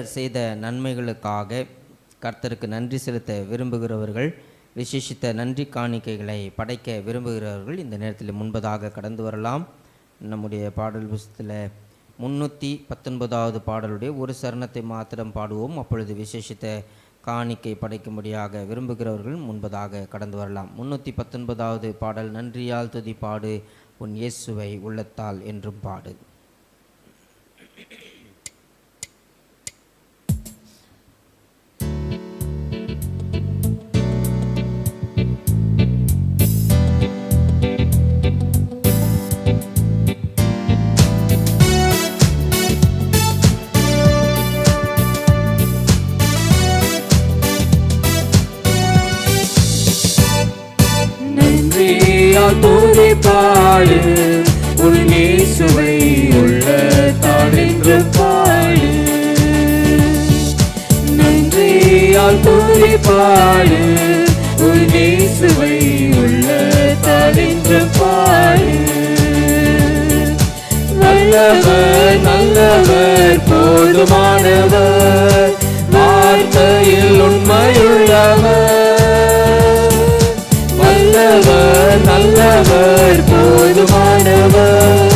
கர்த்தர் செய்த நன்மைகளுக்காக கர்த்தருக்கு நன்றி செலுத்த விரும்புகிறவர்கள், விசேஷித்த நன்றி காணிக்கைகளை படைக்க விரும்புகிறவர்கள் இந்த நேரத்தில் முன்பதாக கடந்து வரலாம். நம்முடைய பாடல் புஸ்தகத்தில் 319வது பாடலுடைய ஒரு சரணத்தை மாத்திரம் பாடுவோம். அப்பொழுது விசேஷித்த காணிக்கை படைக்கும்படியாக விரும்புகிறவர்கள் முன்பதாக கடந்து வரலாம். 319வது பாடல், நன்றியால் துதி பாடு உன் இயேசுவை உள்ளத்தால் என்றும் பாடு. துதி பாடு உன் இயேசுவை உள்ளத்தால் என்று பாடு. நன்றியால் துதி பாடு உன் இயேசுவை உள்ளத்தால் என்று பாடு. நல்லவர் நல்லவர் போதுமானவர், வார்த்தையில் உண்மையுள்ளவர். நல்லவர் நல்லவர் போதுமானவர்,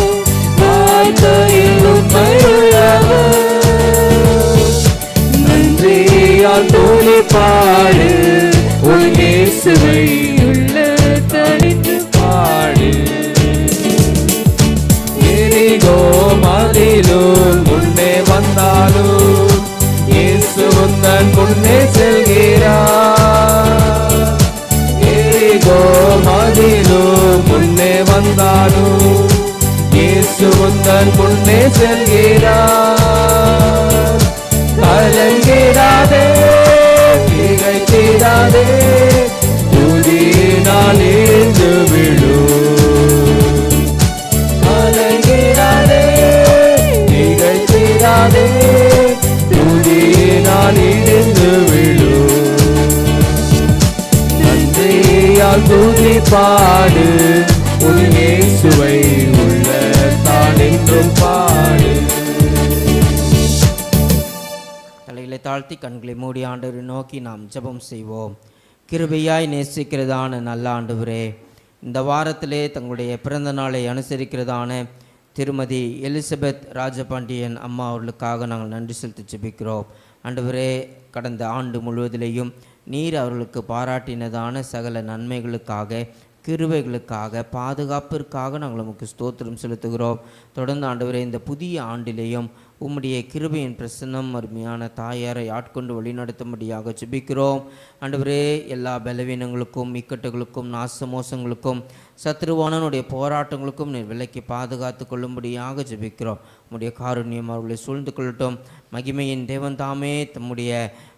வார்த்தையில் உண்மையுள்ளவர். நன்றியால் துதி பாடு உன் இயேசுவை உள்ளத்தால் என்று பாடு. எரிகோ மதிலும் முன்னே வந்தாலும் இயேசு உந்தன் முன்னே செல்கிறார். மதிலும் முன்னே வந்தாலும் இயேசு உந்தன் முன்னே செல்கிறார். கலங்கிடாதே திகைத்திடாதே, துதியினால் எழுந்து விழு. கலங்கிடாதே திகைத்திடாதே, துதியினால் எழுந்து விழு. துதி பாடு உன் இயேசுவை உள்ளத்தால் என்றும் பாடு. தலைகளை தாழ்த்தி கண்களை மூடி ஆண்டவரை நோக்கி நாம் ஜெபம் செய்வோம். கிருபையாய் நேசிக்கிறதான நல்ல ஆண்டவரே, இந்த வாரத்திலே தங்களுடைய பிறந்த நாளை அனுசரிக்கிறதான திருமதி எலிசபெத் ராஜபாண்டியன் அம்மா அவர்களுக்காக நாங்கள் நன்றி செலுத்தி ஜெபிக்கிறோம். ஆண்டவரே, கடந்த ஆண்டு முழுவதிலேயும் நீர் அவர்களுக்கு பாராட்டினதான சகல நன்மைகளுக்காக, கிருபைகளுக்காக, பாதுகாப்பிற்காக நாங்கள் உமக்கு ஸ்தோத்திரம் செலுத்துகிறோம். தொடர்ந்து ஆண்டவரே, இந்த புதிய ஆண்டிலேயும் உம்முடைய கிருபையின் பிரசன்னம் அருமையான தாயாரை ஆட்கொண்டு வழிநடத்தும்படியாக ஜெபிக்கிறோம். ஆண்டவரே, எல்லா பலவீனங்களுக்கும், இக்கட்டுகளுக்கும், நாசமோசங்களுக்கும், சத்ருவானனுடைய போராட்டங்களுக்கும் நீர் விலக்கி பாதுகாத்து கொள்ளும்படியாக ஜெபிக்கிறோம். உம்முடைய காருண்யம் அவர்களை சூழ்ந்து கொள்ளட்டும். மகிமையின் தேவன் தாமே தம்முடைய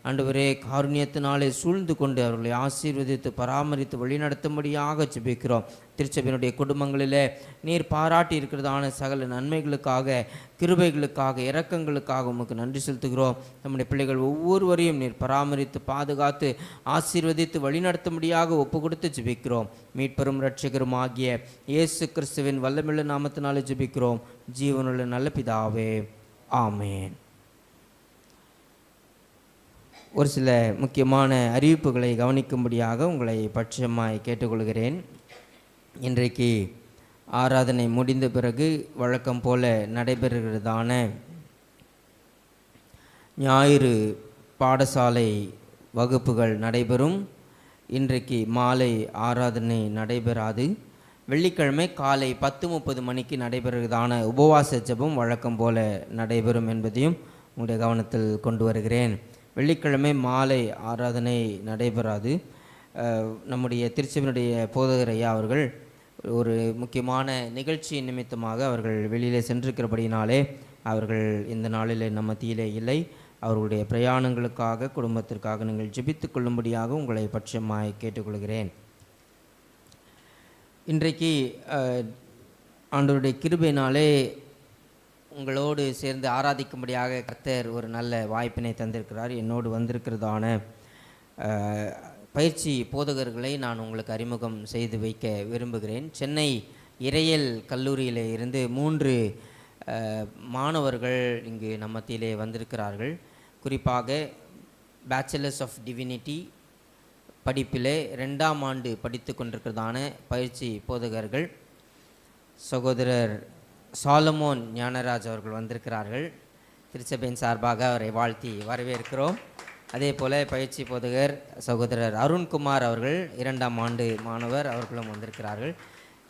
ஆண்டவரே காருண்யத்தினாலே சூழ்ந்து கொண்டு அவர்களை ஆசீர்வதித்து பராமரித்து வழிநடத்தும்படியாக ஜெபிக்கிறோம். திருச்சபையினுடைய குடும்பங்களிலே நீர் பாராட்டி இருக்கிறதான சகல நன்மைகளுக்காக, கிருபைகளுக்காக, இரக்கங்களுக்காக உமக்கு நன்றி செலுத்துகிறோம். நம்முடைய பிள்ளைகள் ஒவ்வொருவரையும் நீர் பராமரித்து பாதுகாத்து ஆசீர்வதித்து வழிநடத்தும்படியாக ஒப்பு கொடுத்து ஜெபிக்கிறோம். மீட்பெரும் இரட்சகரும் ஆகிய இயேசு கிறிஸ்துவின் வல்லமையுள்ள நாமத்தினாலே ஜெபிக்கிறோம் ஜீவனுள்ள நல்ல பிதாவே, ஆமேன். ஒரு சில முக்கியமான அறிவிப்புகளை கவனிக்கும்படியாக உங்களை பட்சமாய் கேட்டுக்கொள்கிறேன். இன்றைக்கு ஆராதனை முடிந்த பிறகு வழக்கம் போல நடைபெறுகிறதான ஞாயிறு பாடசாலை வகுப்புகள் நடைபெறும். இன்றைக்கு மாலை ஆராதனை நடைபெறாது. வெள்ளிக்கிழமை காலை 10:30 மணிக்கு நடைபெறுகிறதான உபவாச ஜெபம் வழக்கம் போல நடைபெறும் என்பதையும் உங்களுடைய கவனத்தில் கொண்டு வருகிறேன். வெள்ளிக்கிழமை மாலை ஆராதனை நடைபெறாது. நம்முடைய திருச்சபையினுடைய போதகர் ஐயா அவர்கள் ஒரு முக்கியமான நிகழ்ச்சி நிமித்தமாக அவர்கள் வெளியிலே சென்றிருக்கிறபடினாலே அவர்கள் இந்த நாளில் நம்ம மத்தியிலே இல்லை. அவர்களுடைய பிரயாணங்களுக்காக, குடும்பத்திற்காக நீங்கள் ஜெபித்து கொள்ளும்படியாக உங்களை பட்சமாய் கேட்டுக்கொள்கிறேன். இன்றைக்கு ஆண்டவருடைய கிருபையினாலே உங்களோடு சேர்ந்து ஆராதிக்கும்படியாக கர்த்தர் ஒரு நல்ல வாய்ப்பினை தந்திருக்கிறார். என்னோடு வந்திருக்கிறதான பயிற்சி போதகர்களை நான் உங்களுக்கு அறிமுகம் செய்து வைக்க விரும்புகிறேன். சென்னை இறையல் கல்லூரியில் இருந்து 3 மாணவர்கள் இங்கு நம்ம மத்தியிலே வந்திருக்கிறார்கள். குறிப்பாக பேச்சுலர்ஸ் ஆஃப் டிவினிட்டி படிப்பிலே 2ஆம் ஆண்டு படித்து கொண்டிருக்கிறதான பயிற்சி போதகர்கள் சகோதரர் சாலமோன் ஞானராஜ் அவர்கள் வந்திருக்கிறார்கள். திருச்சபையின் சார்பாக அவரை வாழ்த்தி வரவேற்கிறோம். அதே போல் பயிற்சி போதகர் சகோதரர் அருண்குமார் அவர்கள் 2ஆம் ஆண்டு மாணவர், அவர்களும் வந்திருக்கிறார்கள்.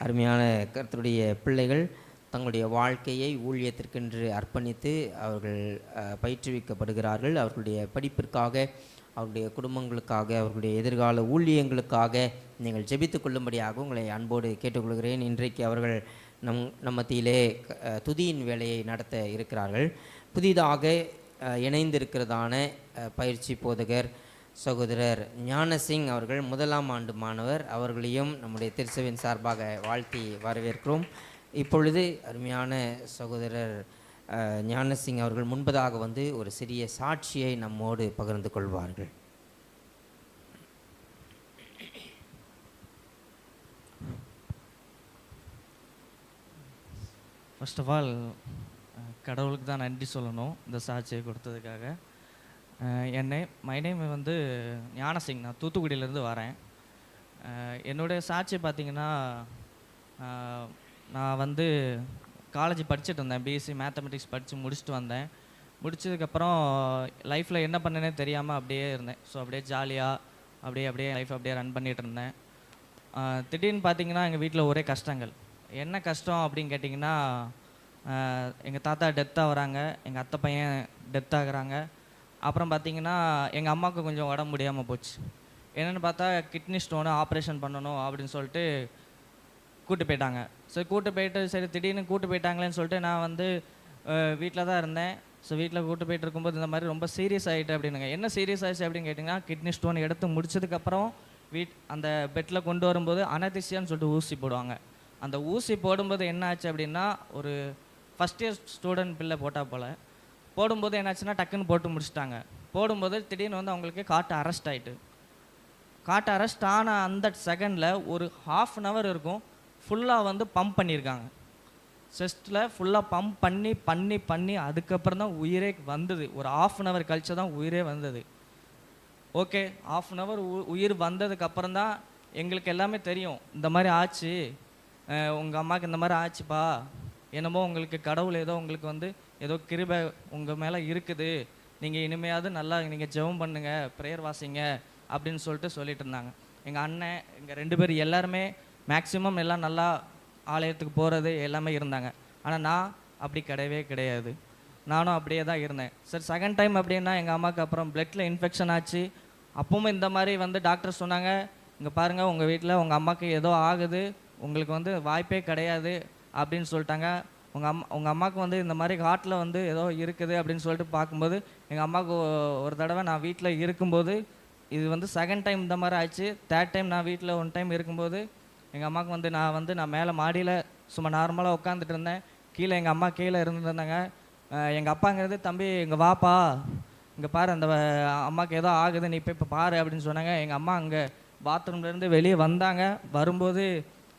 அருமையான கர்த்தருடைய பிள்ளைகள் தங்களுடைய வாழ்க்கையை ஊழியத்திற்கென்று அர்ப்பணித்து அவர்கள் பயிற்றுவிக்கப்படுகிறார்கள். அவர்களுடைய படிப்பிற்காக, அவருடைய குடும்பங்களுக்காக, அவர்களுடைய எதிர்கால ஊழியங்களுக்காக நீங்கள் ஜெபித்து கொள்ளும்படியாக உங்களை அன்போடு கேட்டுக்கொள்கிறேன். இன்றைக்கு அவர்கள் நம் மத்தியிலே துதியின் வேலையை நடத்த இருக்கிறார்கள். புதிதாக இணைந்திருக்கிறதான பயிற்சி போதகர் சகோதரர் ஞானசிங் அவர்கள் 1ஆம் ஆண்டு மாணவர், அவர்களையும் நம்முடைய திருச்சபையின் சார்பாக வாழ்த்தி வரவேற்கிறோம். இப்பொழுது அருமையான சகோதரர் ஞானசிங் அவர்கள் முன்பதாக வந்து ஒரு சிறிய சாட்சியை நம்மோடு பகிர்ந்து கொள்வார்கள். ஃபர்ஸ்ட் ஆஃப் ஆல் கடவுளுக்கு தான் நன்றி சொல்லணும் இந்த சாட்சியை கொடுத்ததுக்காக. மை நேம் வந்து ஞானசிங், நான் தூத்துக்குடியிலேருந்து வரேன். என்னுடைய சாட்சி பார்த்திங்கன்னா, நான் வந்து காலேஜ் படிச்சுட்டு இருந்தேன், பிஎஸ்சி மேத்தமெட்டிக்ஸ் படித்து முடிச்சுட்டு வந்தேன். முடிச்சதுக்கப்புறம் லைஃப்பில் என்ன பண்ணேனே தெரியாமல் அப்படியே இருந்தேன். ஸோ அப்படியே ஜாலியாக அப்படியே லைஃப் அப்படியே ரன் பண்ணிகிட்டு இருந்தேன். திடீர்னு பார்த்திங்கன்னா எங்கள் வீட்டில் ஒரே கஷ்டங்கள். என்ன கஷ்டம் அப்படின்னு கேட்டிங்கன்னா, எங்கள் தாத்தா டெத்தாக வராங்க, எங்கள் அத்தை பையன் டெத் ஆகுறாங்க. அப்புறம் பார்த்திங்கன்னா எங்கள் அம்மாவுக்கு கொஞ்சம் உடம்பு முடியாமல் போச்சு. என்னென்னு பார்த்தா கிட்னி ஸ்டோனு ஆப்ரேஷன் பண்ணணும் அப்படின்னு சொல்லிட்டு கூட்டு போயிட்டாங்க. சரி கூட்டு போயிட்டு சரி திடீர்னு கூட்டு போயிட்டாங்களேன்னு சொல்லிட்டு நான் வந்து வீட்டில் தான் இருந்தேன். ஸோ வீட்டில் கூட்டு போயிட்டு இருக்கும்போது இந்த மாதிரி ரொம்ப சீரியஸ் ஆகிட்டு அப்படின்னுங்க. என்ன சீரியஸ் ஆகிடுச்சு அப்படின்னு கேட்டிங்கன்னா, கிட்னி ஸ்டோன் எடுத்து முடிச்சதுக்கப்புறம் அந்த பெட்டில் கொண்டு வரும்போது அனதீசியான்னு சொல்லிட்டு ஊசி போடுவாங்க. அந்த ஊசி போடும்போது என்ன ஆச்சு அப்படின்னா, ஒரு ஃபஸ்ட் இயர் ஸ்டூடெண்ட் பிள்ளை போட்டால் போல் போடும்போது என்னாச்சுன்னா டக்குன்னு போட்டு முடிச்சிட்டாங்க. போடும்போது திடீர்னு வந்து அவங்களுக்கு காட்டு அரெஸ்ட் ஆகிட்டு, காட்டு அரெஸ்ட் ஆன அந்த செகண்டில் ஒரு 1/2 அன் ஹவர் இருக்கும், ஃபுல்லாக வந்து பம்ப் பண்ணியிருக்காங்க. செஸ்ட்டில் ஃபுல்லாக பம்ப் பண்ணி அதுக்கப்புறம் தான் உயிரே வந்தது. ஒரு 1/2 அன் ஹவர் கழிச்சு தான் உயிரே வந்தது. ஓகே, 1/2 அன் ஹவர் உயிர் வந்ததுக்கப்புறம் தான் எங்களுக்கு எல்லாமே தெரியும். இந்த மாதிரி ஆச்சு, உங்கள் அம்மாவுக்கு இந்த மாதிரி ஆச்சுப்பா, என்னமோ உங்களுக்கு கடவுள் ஏதோ உங்களுக்கு வந்து ஏதோ கிருபை உங்கள் மேலே இருக்குது, நீங்கள் இனிமையாவது நல்லா நீங்கள் ஜெபம் பண்ணுங்கள், ப்ரேயர் வாசிங்க அப்படின்னு சொல்லிட்டு இருந்தாங்க. எங்கள் அண்ணன், எங்கள் 2 பேர் எல்லாருமே மேக்ஸிமம் எல்லாம் நல்லா ஆலயத்துக்கு போகிறது எல்லாமே இருந்தாங்க. ஆனால் நான் அப்படி கிடையாது. நானும் அப்படியே தான் இருந்தேன். சரி செகண்ட் டைம் அப்படின்னா எங்கள் அம்மாவுக்கு அப்புறம் பிளட்டில் இன்ஃபெக்ஷன் ஆச்சு. அப்பவும் இந்த மாதிரி வந்து டாக்டர் சொன்னாங்க, இங்கே பாருங்கள் உங்கள் வீட்டில் உங்கள் அம்மாவுக்கு ஏதோ ஆகுது, உங்களுக்கு வந்து வாய்ப்பே கிடையாது அப்படின்னு சொல்லிட்டாங்க. உங்கள் அம்மாவுக்கு வந்து இந்த மாதிரி ஹார்ட்டில் வந்து ஏதோ இருக்குது அப்படின்னு சொல்லிட்டு பார்க்கும்போது எங்கள் அம்மாவுக்கு ஒரு தடவை நான் வீட்டில் இருக்கும்போது, இது வந்து செகண்ட் டைம் இந்த மாதிரி ஆச்சு. தேர்ட் டைம் நான் வீட்டில் 1 டைம் இருக்கும்போது எங்கள் அம்மாவுக்கு வந்து நான் மேலே மாடியில் சும்மா நார்மலாக உட்காந்துட்டு இருந்தேன். கீழே எங்கள் அம்மா கீழே இருந்துருந்தாங்க. எங்கள் அப்பாங்கிறது, தம்பி இங்கே வாப்பா, இங்கே பாரு அந்த அம்மாவுக்கு ஏதோ ஆகுது, நீ இப்போ பாரு அப்படின்னு சொன்னாங்க. எங்கள் அம்மா அங்கே பாத்ரூம்லேருந்து வெளியே வந்தாங்க. வரும்போது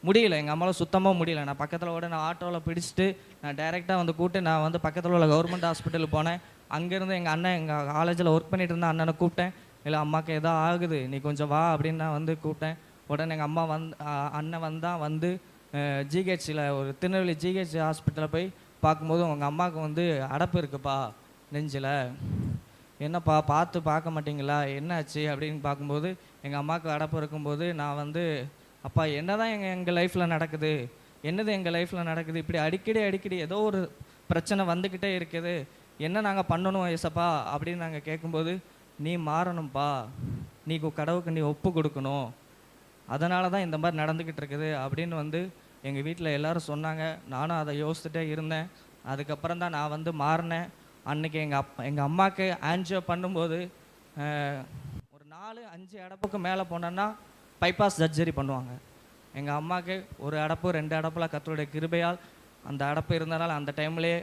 முடியல, எங்கள் அம்மாவில் சுத்தமாக முடியல. நான் பக்கத்தில் நான் ஆட்டோவில் பிடிச்சிட்டு நான் டைரெக்டாக வந்து நான் வந்து பக்கத்தில் உள்ள கவர்மெண்ட் ஹாஸ்பிட்டலுக்கு போனேன். அங்கேருந்து எங்கள் அண்ணன், எங்கள் காலேஜில் ஒர்க் பண்ணிட்டு இருந்த அண்ணனை கூப்பிட்டேன். இல்லை அம்மாவுக்கு ஏதோ ஆகுது, நீ கொஞ்சம் வா அப்படின்னு நான் வந்து கூப்பிட்டேன். உடனே எங்கள் அம்மா அண்ணன் வந்து ஜிஹெச்சில் ஒரு திருநெல்வேலி ஜிஹெச் ஹாஸ்பிட்டலில் போய் பார்க்கும்போது உங்கள் அம்மாவுக்கு வந்து அடைப்பு இருக்குப்பா நெஞ்சில், என்னப்பா பார்க்க மாட்டிங்களா, என்னாச்சு அப்படின்னு பார்க்கும்போது எங்கள் அம்மாவுக்கு அடைப்பு இருக்கும்போது நான் வந்து, அப்பா என்ன தான் எங்கள் லைஃப்பில் நடக்குது, எங்கள் லைஃப்பில் நடக்குது, இப்படி அடிக்கடி ஏதோ ஒரு பிரச்சனை வந்துக்கிட்டே இருக்குது, என்ன நாங்கள் பண்ணணும் ஏசப்பா அப்படின்னு நாங்கள் கேட்கும்போது, நீ மாறணும்ப்பா, நீ கடவுளுக்கு நீ ஒப்பு கொடுக்கணும், அதனால தான் இந்த மாதிரி நடந்துக்கிட்டு இருக்குது அப்படின்னு வந்து எங்கள் வீட்டில் எல்லோரும் சொன்னாங்க. நானும் அதை யோசிச்சுட்டே இருந்தேன். அதுக்கப்புறம் தான் நான் வந்து மாறினேன். அன்றைக்கி எங்கள் அம்மாவுக்கு ஆன்ஜியோ பண்ணும்போது ஒரு 4-5 அடப்புக்கு மேலே போனோன்னா பைபாஸ் சர்ஜரி பண்ணுவாங்க. எங்கள் அம்மாவுக்கு 1 அடப்பு 2 அடப்பில் கர்த்தருடைய கிருபையால் அந்த அடப்பு இருந்தனால அந்த டைம்லேயே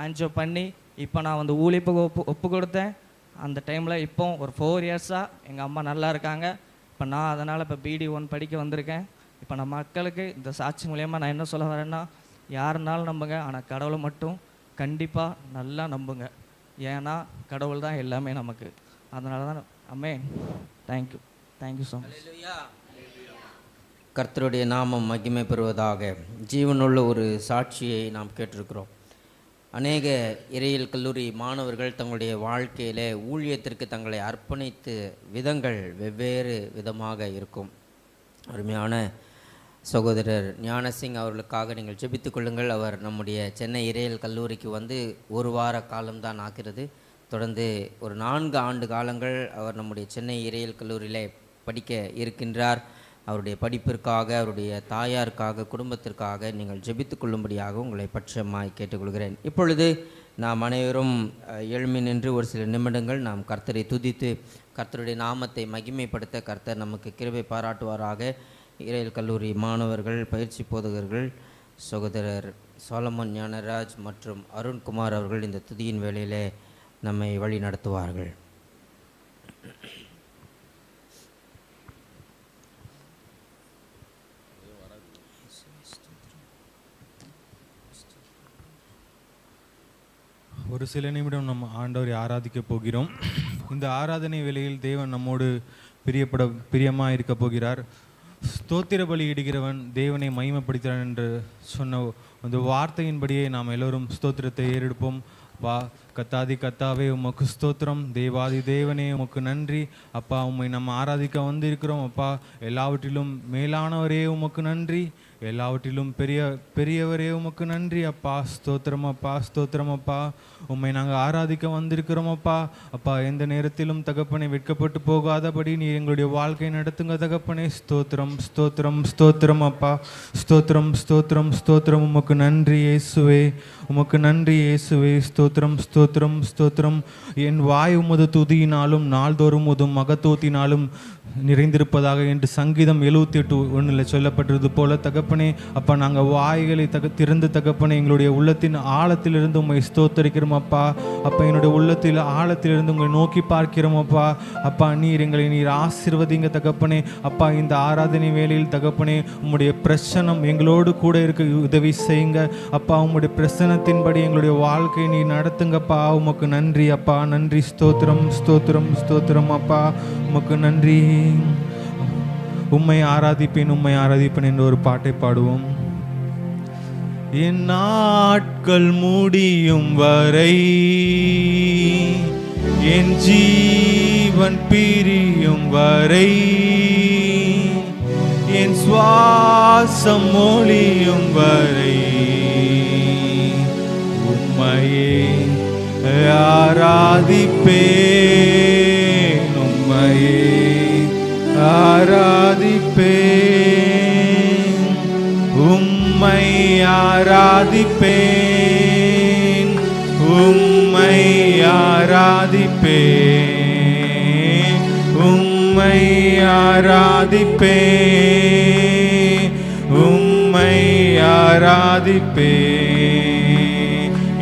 ஆன்ஜியோ பண்ணி இப்போ நான் வந்து ஊழியப்புக்கு ஒப்பு கொடுத்தேன். அந்த டைமில் இப்போ ஒரு 4 இயர்ஸாக எங்கள் அம்மா நல்லா இருக்காங்க. இப்போ நான் அதனால் இப்போ BD1 படிக்க வந்திருக்கேன். இப்போ நான் மக்களுக்கு இந்த சாட்சி மூலயமா நான் என்ன சொல்ல வரேன்னா, யாருனாலும் நம்புங்க, ஆனால் கடவுளை மட்டும் கண்டிப்பாக நல்லா நம்புங்க. ஏன்னா கடவுள் தான் எல்லாமே நமக்கு. அதனால தான் amen. Thank you, thank you so much. கர்த்தருடைய நாமம் மகிமை பெறுவதாக. ஜீவனுள்ள ஒரு சாட்சியை நாம் கேட்டிருக்கிறோம். அநேக இறையியல் கல்லூரி மாணவர்கள் தங்களுடைய வாழ்க்கையில் ஊழியத்திற்கு தங்களை அர்ப்பணித்து விதங்கள் வெவ்வேறு விதமாக இருக்கும். அருமையான சகோதரர் ஞானசிங் அவர்களுக்காக நீங்கள் ஜெபித்துக் கொள்ளுங்கள். அவர் நம்முடைய சென்னை இறையியல் கல்லூரிக்கு வந்து ஒரு வார காலம்தான் ஆகிறது. தொடர்ந்து ஒரு 4 ஆண்டு காலங்கள் அவர் நம்முடைய சென்னை இறையியல் கல்லூரியிலே படிக்க இருக்கின்றார். அவருடைய படிப்பிற்காக, அவருடைய தாயாருக்காக, குடும்பத்திற்காக நீங்கள் ஜெபித்துக் கொள்ளும்படியாக உங்களை பட்சமாய் கேட்டுக்கொள்கிறேன். இப்பொழுது நாம் அனைவரும் எழும்பி நின்று ஒரு சில நிமிடங்கள் நாம் கர்த்தரை துதித்து கர்த்தருடைய நாமத்தை மகிமைப்படுத்த கர்த்தர் நமக்கு கிருபை பாராட்டுவாராக. இறையியல் கல்லூரி மாணவர்கள், பயிற்சி போதகர்கள் சகோதரர் சாலமன் ஞானராஜ் மற்றும் அருண்குமார் அவர்கள் இந்த துதியின் வேளையிலே நம்மை வழி நடத்துவார்கள். ஒரு சில நிமிடம் நம்ம ஆண்டவரை ஆராதிக்க போகிறோம். இந்த ஆராதனை வேளையில் தேவன் நம்மோடு பிரியமாக இருக்க போகிறார். ஸ்தோத்திர பலி இடுகிறவன் தேவனை மகிமைப்படுத்துகிறான் என்று சொன்ன அந்த வார்த்தையின்படியே நாம் எல்லோரும் ஸ்தோத்திரத்தை ஏறெடுப்போம். வா கத்தாதி கத்தாவே உமக்கு ஸ்தோத்திரம், தேவாதி தேவனே உமக்கு நன்றி அப்பா. உம்மை நம்ம ஆராதிக்க வந்திருக்கிறோம் அப்பா. எல்லாவற்றிலும் மேலானவரே உமக்கு நன்றி, எல்லாவற்றிலும் பெரியவரே உமக்கு நன்றி அப்பா. ஸ்தோத்திரம் அப்பா, ஸ்தோத்திரம் அப்பா. உம்மை நாங்கள் ஆராதிக்க வந்திருக்கிறோம் அப்பா. அப்பா எந்த நேரத்திலும் தகப்பனை வெட்கப்பட்டு போகாதபடி நீ எங்களுடைய வாழ்க்கை நடத்துங்க தகப்பனே. ஸ்தோத்திரம் ஸ்தோத்திரம் ஸ்தோத்திரம் அப்பா. ஸ்தோத்திரம் ஸ்தோத்திரம் ஸ்தோத்திரம். உமக்கு நன்றி இயேசுவே, உமக்கு நன்றி இயேசுவே. ஸ்தோத்திரம் ஸ்தோத்திரம் ஸ்தோத்திரம். என் வாய் உமது துதியினாலும் நாள்தோறும் உமது மகத்துவத்தினாலும் நிறைந்திருப்பதாக என்று சங்கீதம் 78:1 சொல்லப்பட்டது போல தகப்பனே அப்பா, நாங்கள் வாய்களை திறந்து தகப்பனே எங்களுடைய உள்ளத்தின் ஆழத்திலிருந்து உம்மை ஸ்தோத்தரிக்கிறோம் அப்பா. அப்பா என்னுடைய உள்ளத்தில் ஆழத்திலிருந்து உங்களை நோக்கி பார்க்கிறோம் அப்பா. அப்பா எங்களை நீர் ஆசீர்வதிங்க தகப்பனே. அப்பா இந்த ஆராதனை வேளையில் தகப்பனே உம்முடைய பிரசன்னம் எங்களோடு கூட இருக்க உதவி செய்யுங்க அப்பா. உம்முடைய பிரசன்னத்தின்படி எங்களுடைய வாழ்க்கையை நீ நடத்துங்கப்பா. உமக்கு நன்றி அப்பா, நன்றி. ஸ்தோத்திரம் ஸ்தோத்திரம் ஸ்தோத்திரம் அப்பா, உமக்கு நன்றி. உம்மை ஆராதிப்பேன் உம்மை ஆராதிப்பேன் என்று ஒரு பாட்டை பாடுவோம். என் நாட்கள் முடியும் வரை, என் ஜீவன் பிரியும் வரை, என் சுவாசம் ஒளியும் வரை உம்மையே ஆராதிப்பேன், உம்மையே ஆராதிப்பேன், உம்மை ஆராதிப்பேன், உம்மை ஆராதிப்பேன், உம்மை ஆராதிப்பேன், உம்மை ஆராதிப்பேன்.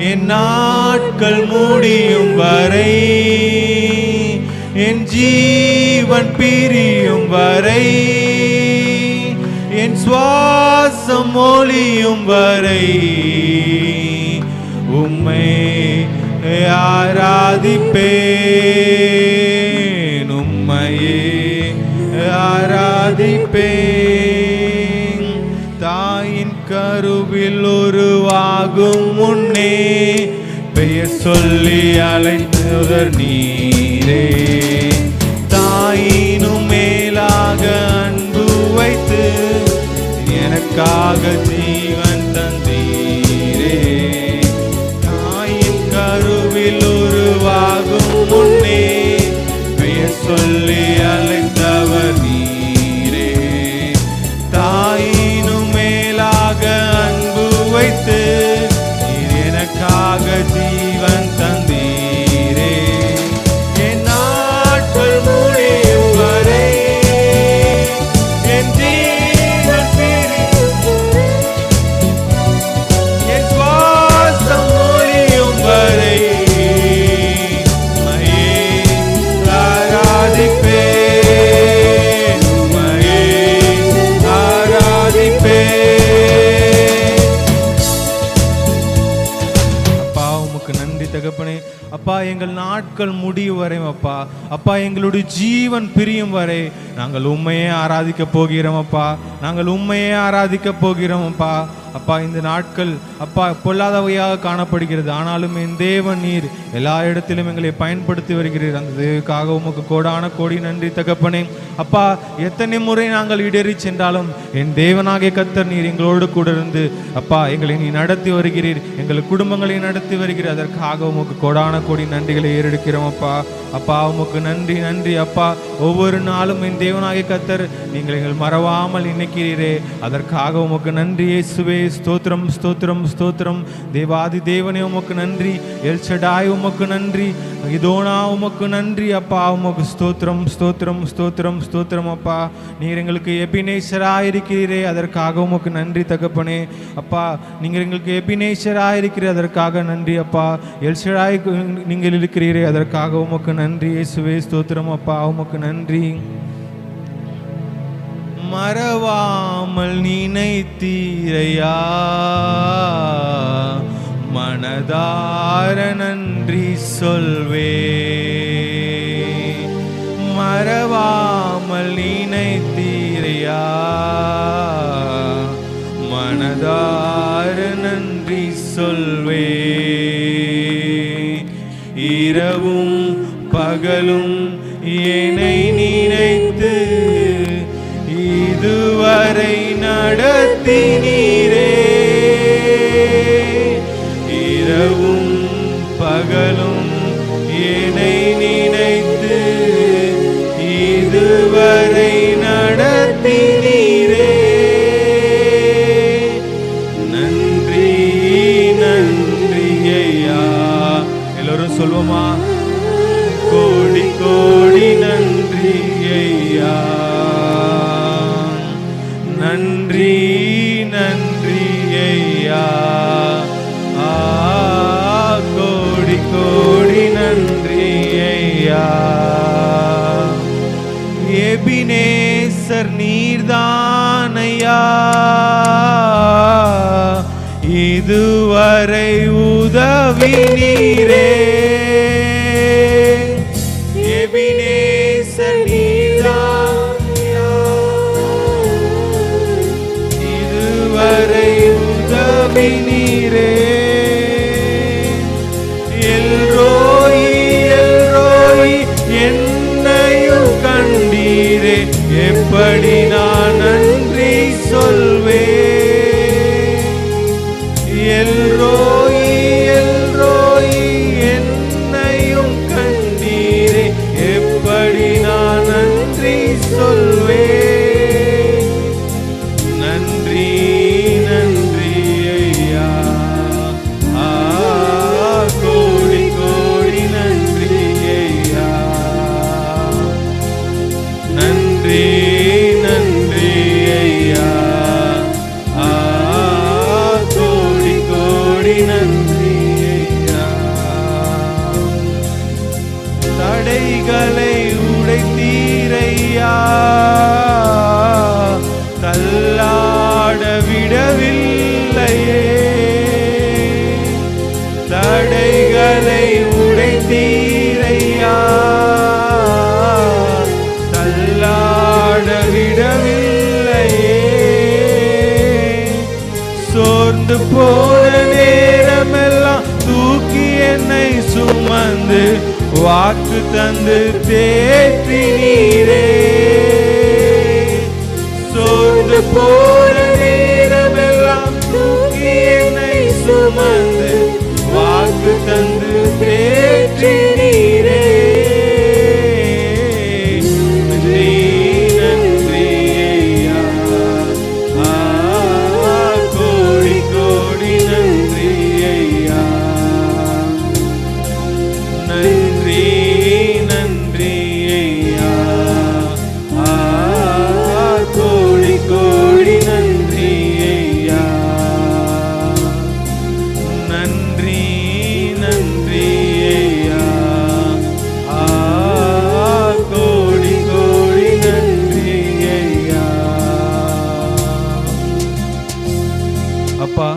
என் நாட்கள் முடியும் வரை, என் ஜீவன் பிரியும் வரை, என் சுவாசம் ஒளியும் வரை உம்மை ஆராதிப்பேன், உம்மையே ஆராதிப்பேன். தாயின் கருவில் உருவாகும் முன்னே பெயர் சொல்லி அழைத்தவர் நீரே. தாயினும் மேலாக அன்பு வைத்து எனக்காக ஜீவன் தந்தீரே. தாயின் கருவில் உருவாகும் முன்னே பெயர் சொல்லி அழைத்தவர் நீரே. தாயினும் மேலாக அன்பு வைத்து எனக்காக ஜீவன் தந்தீரே. என் நாட்கள் முடியும் வரை, என் ஜீவன் பிரியும், என் சுவாசம் ஒளியும் வரை உம்மையே ஆராதிப்பேன். தகப்பனே. அப்பா, எங்கள் நாட்கள் முடியும் வரை அப்பா, அப்பா எங்களுடைய ஜீவன் பிரியும் வரை நாங்கள் உண்மையே ஆராதிக்க போகிறோம் அப்பா, நாங்கள் உண்மையே ஆராதிக்க போகிறோம் அப்பா. அப்பா, இந்த நாட்கள் அப்பா பொல்லாதவையாக காணப்படுகிறது, ஆனாலும் என் தேவன் நீர் எல்லா இடத்திலும் எங்களை பயன்படுத்தி வருகிறீர். அந்த தேவனுக்காக உமக்கு கோடான கோடி நன்றி தகப்பனே. அப்பா, எத்தனை முறை நாங்கள் இடறி சென்றாலும் என் தேவனாகிய கர்த்தர் நீர் எங்களோடு கூட இருந்து அப்பா எங்களை நீ நடத்தி வருகிறீர், எங்கள் குடும்பங்களை நடத்தி வருகிறீர். அதற்காக உமக்கு கோடான கோடி நன்றிகளை ஏறெடுக்கிறோம் அப்பா. அப்பா, உமக்கு நன்றி நன்றி அப்பா. ஒவ்வொரு நாளும் என் தேவனாகிய கர்த்தர் நீங்கள் எங்கள் மறவாமல் நினைக்கிறீரே, அதற்காக உமக்கு நன்றி இயேசுவே. ஸ்தோத்திரம் ஸ்தோத்திரம் ஸ்தோத்திரம். தேவாதி தேவனே உமக்கு நன்றி. எல் ஷடாய் உமக்கு நன்றி. இதோனா உமக்கு நன்றி அப்பா. உமக்கு ஸ்தோத்திரம் ஸ்தோத்திரம் ஸ்தோத்திரம் ஸ்தோத்திரம் அப்பா. நீர் எங்களுக்கு எபினேசராக இருக்கிறீரே, அதற்காக உமக்கு நன்றி தகப்பனே. அப்பா, நீங்கள் எங்களுக்கு எபினேசராக இருக்கிறீர், அதற்காக நன்றி அப்பா. எல் ஷடாய் நீங்கள் இருக்கிறீரே, அதற்காக உமக்கு நன்றி இயேசுவே. ஸ்தோத்திரம் அப்பா, உமக்கு நன்றி. மறவாமல் நினைத்தீரையா, மனதார நன்றி சொல்வே. மறவாமல் நினைத்தீரையா, மனதார நன்றி சொல்வே. இரவும் பகலும் என்னை நினைத்து இதுவரை நடத்தினீரே. இரவும் பகலும் என்னை நினைத்து இதுவரை நடத்தினீரே. நன்றி நன்றி ஐயா. எல்லோரும் சொல்வோமா? கோடி கோடி நன்றி ஐயா. நன்றி நன்றி ஐயா. கோடி கோடி நன்றி ஐயா. எபினேசர் நீர்தான் ஐயா, இதுவரை உதவி நீரே. எபினேசர் நீர்தான் ஐயா, இதுவரை உதவி நீரே. எல்ரோயி எல்ரோயி என்னையும் கண்டீரே, எப்படி நான் நன்றி சொல்வேன். எல்ரோயி எல்ரோயி என்னையும் கண்டீரே, எப்படி நான் நன்றி சொல்வேன். நன்றி நன்றி ஐயா. கோடி கோடி நன்றி ஐயா. நன்றி நன்றி ஐயா. கோடி கோடி நன்றி ஐயா. தடைகளை உடைத்தீரையா, தள்ளாட விடவில்லையே. தடைகளை உடைத்தீரையா, தள்ளாட விடவில்லையே. சோர்ந்து போன நேரமெல்லாம் தூக்கி என்னை சுமந்து வாக்கு தந்து தேற்றினீரே. சோர்ந்து போன நேரமெல்லாம் தூக்கி என்னை சுமந்து வாக்கு தந்து தேற்றினீரே. நன்றி நன்றி ஐயா. கோடி கோடி நன்றி ஐயா. நன்றி நன்றி ஐயா. கோடி கோடி நன்றி ஐயா. நன்றி நன்றி ஐயா. கோடி கோடி நன்றி ஐயா. அப்பா,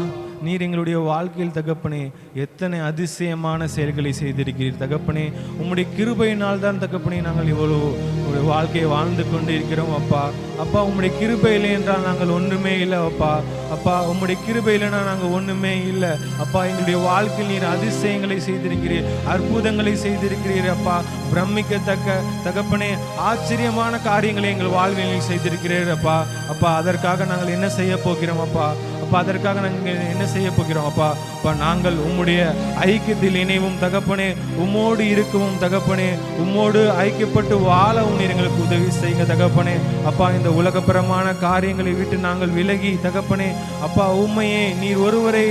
நீர் எங்களுடைய வாழ்க்கையில் தகப்பனே எத்தனை அதிசயமான செயல்களை செய்திருக்கிறீர் தகப்பனே. உம்முடைய கிருபையினால் தான் தகப்பனே நாங்கள் இவ்வளோ ஒரு வாழ்க்கையை வாழ்ந்து கொண்டு இருக்கிறோம் அப்பா. அப்பா உம்முடைய கிருபை இல்லை என்றால் நாங்கள் ஒன்றுமே இல்லை அப்பா. அப்பா உம்முடைய கிருபை இல்லைன்னா நாங்கள் ஒன்றுமே இல்லை அப்பா. எங்களுடைய வாழ்க்கையில் நீர் அதிசயங்களை செய்திருக்கிறீர், அற்புதங்களை செய்திருக்கிறீர் அப்பா. பிரமிக்கத்தக்க தகப்பனே ஆச்சரியமான காரியங்களை எங்கள் வாழ்வில் செய்திருக்கிறீர் அப்பா. அப்பா அதற்காக நாங்கள் என்ன செய்ய போகிறோம் அப்பா? அப்பா அதற்காக நாங்கள் என்ன செய்ய போகிறோம் அப்பா? அப்பா நாங்கள் உம்முடைய ஐக்கியத்தில் இணைவும் தகப்பனே, உம்மோடு இருக்கவும் தகப்பனே, உம்மோடு ஐக்கியப்பட்டு வாழவும் நீர் எங்களுக்கு உதவி செய்யுங்க தகப்பனே. அப்பா இந்த உலகப்பரமான காரியங்களை விட்டு நாங்கள் விலகி தகப்பனே, அப்பா உண்மையே நீர் ஒருவரே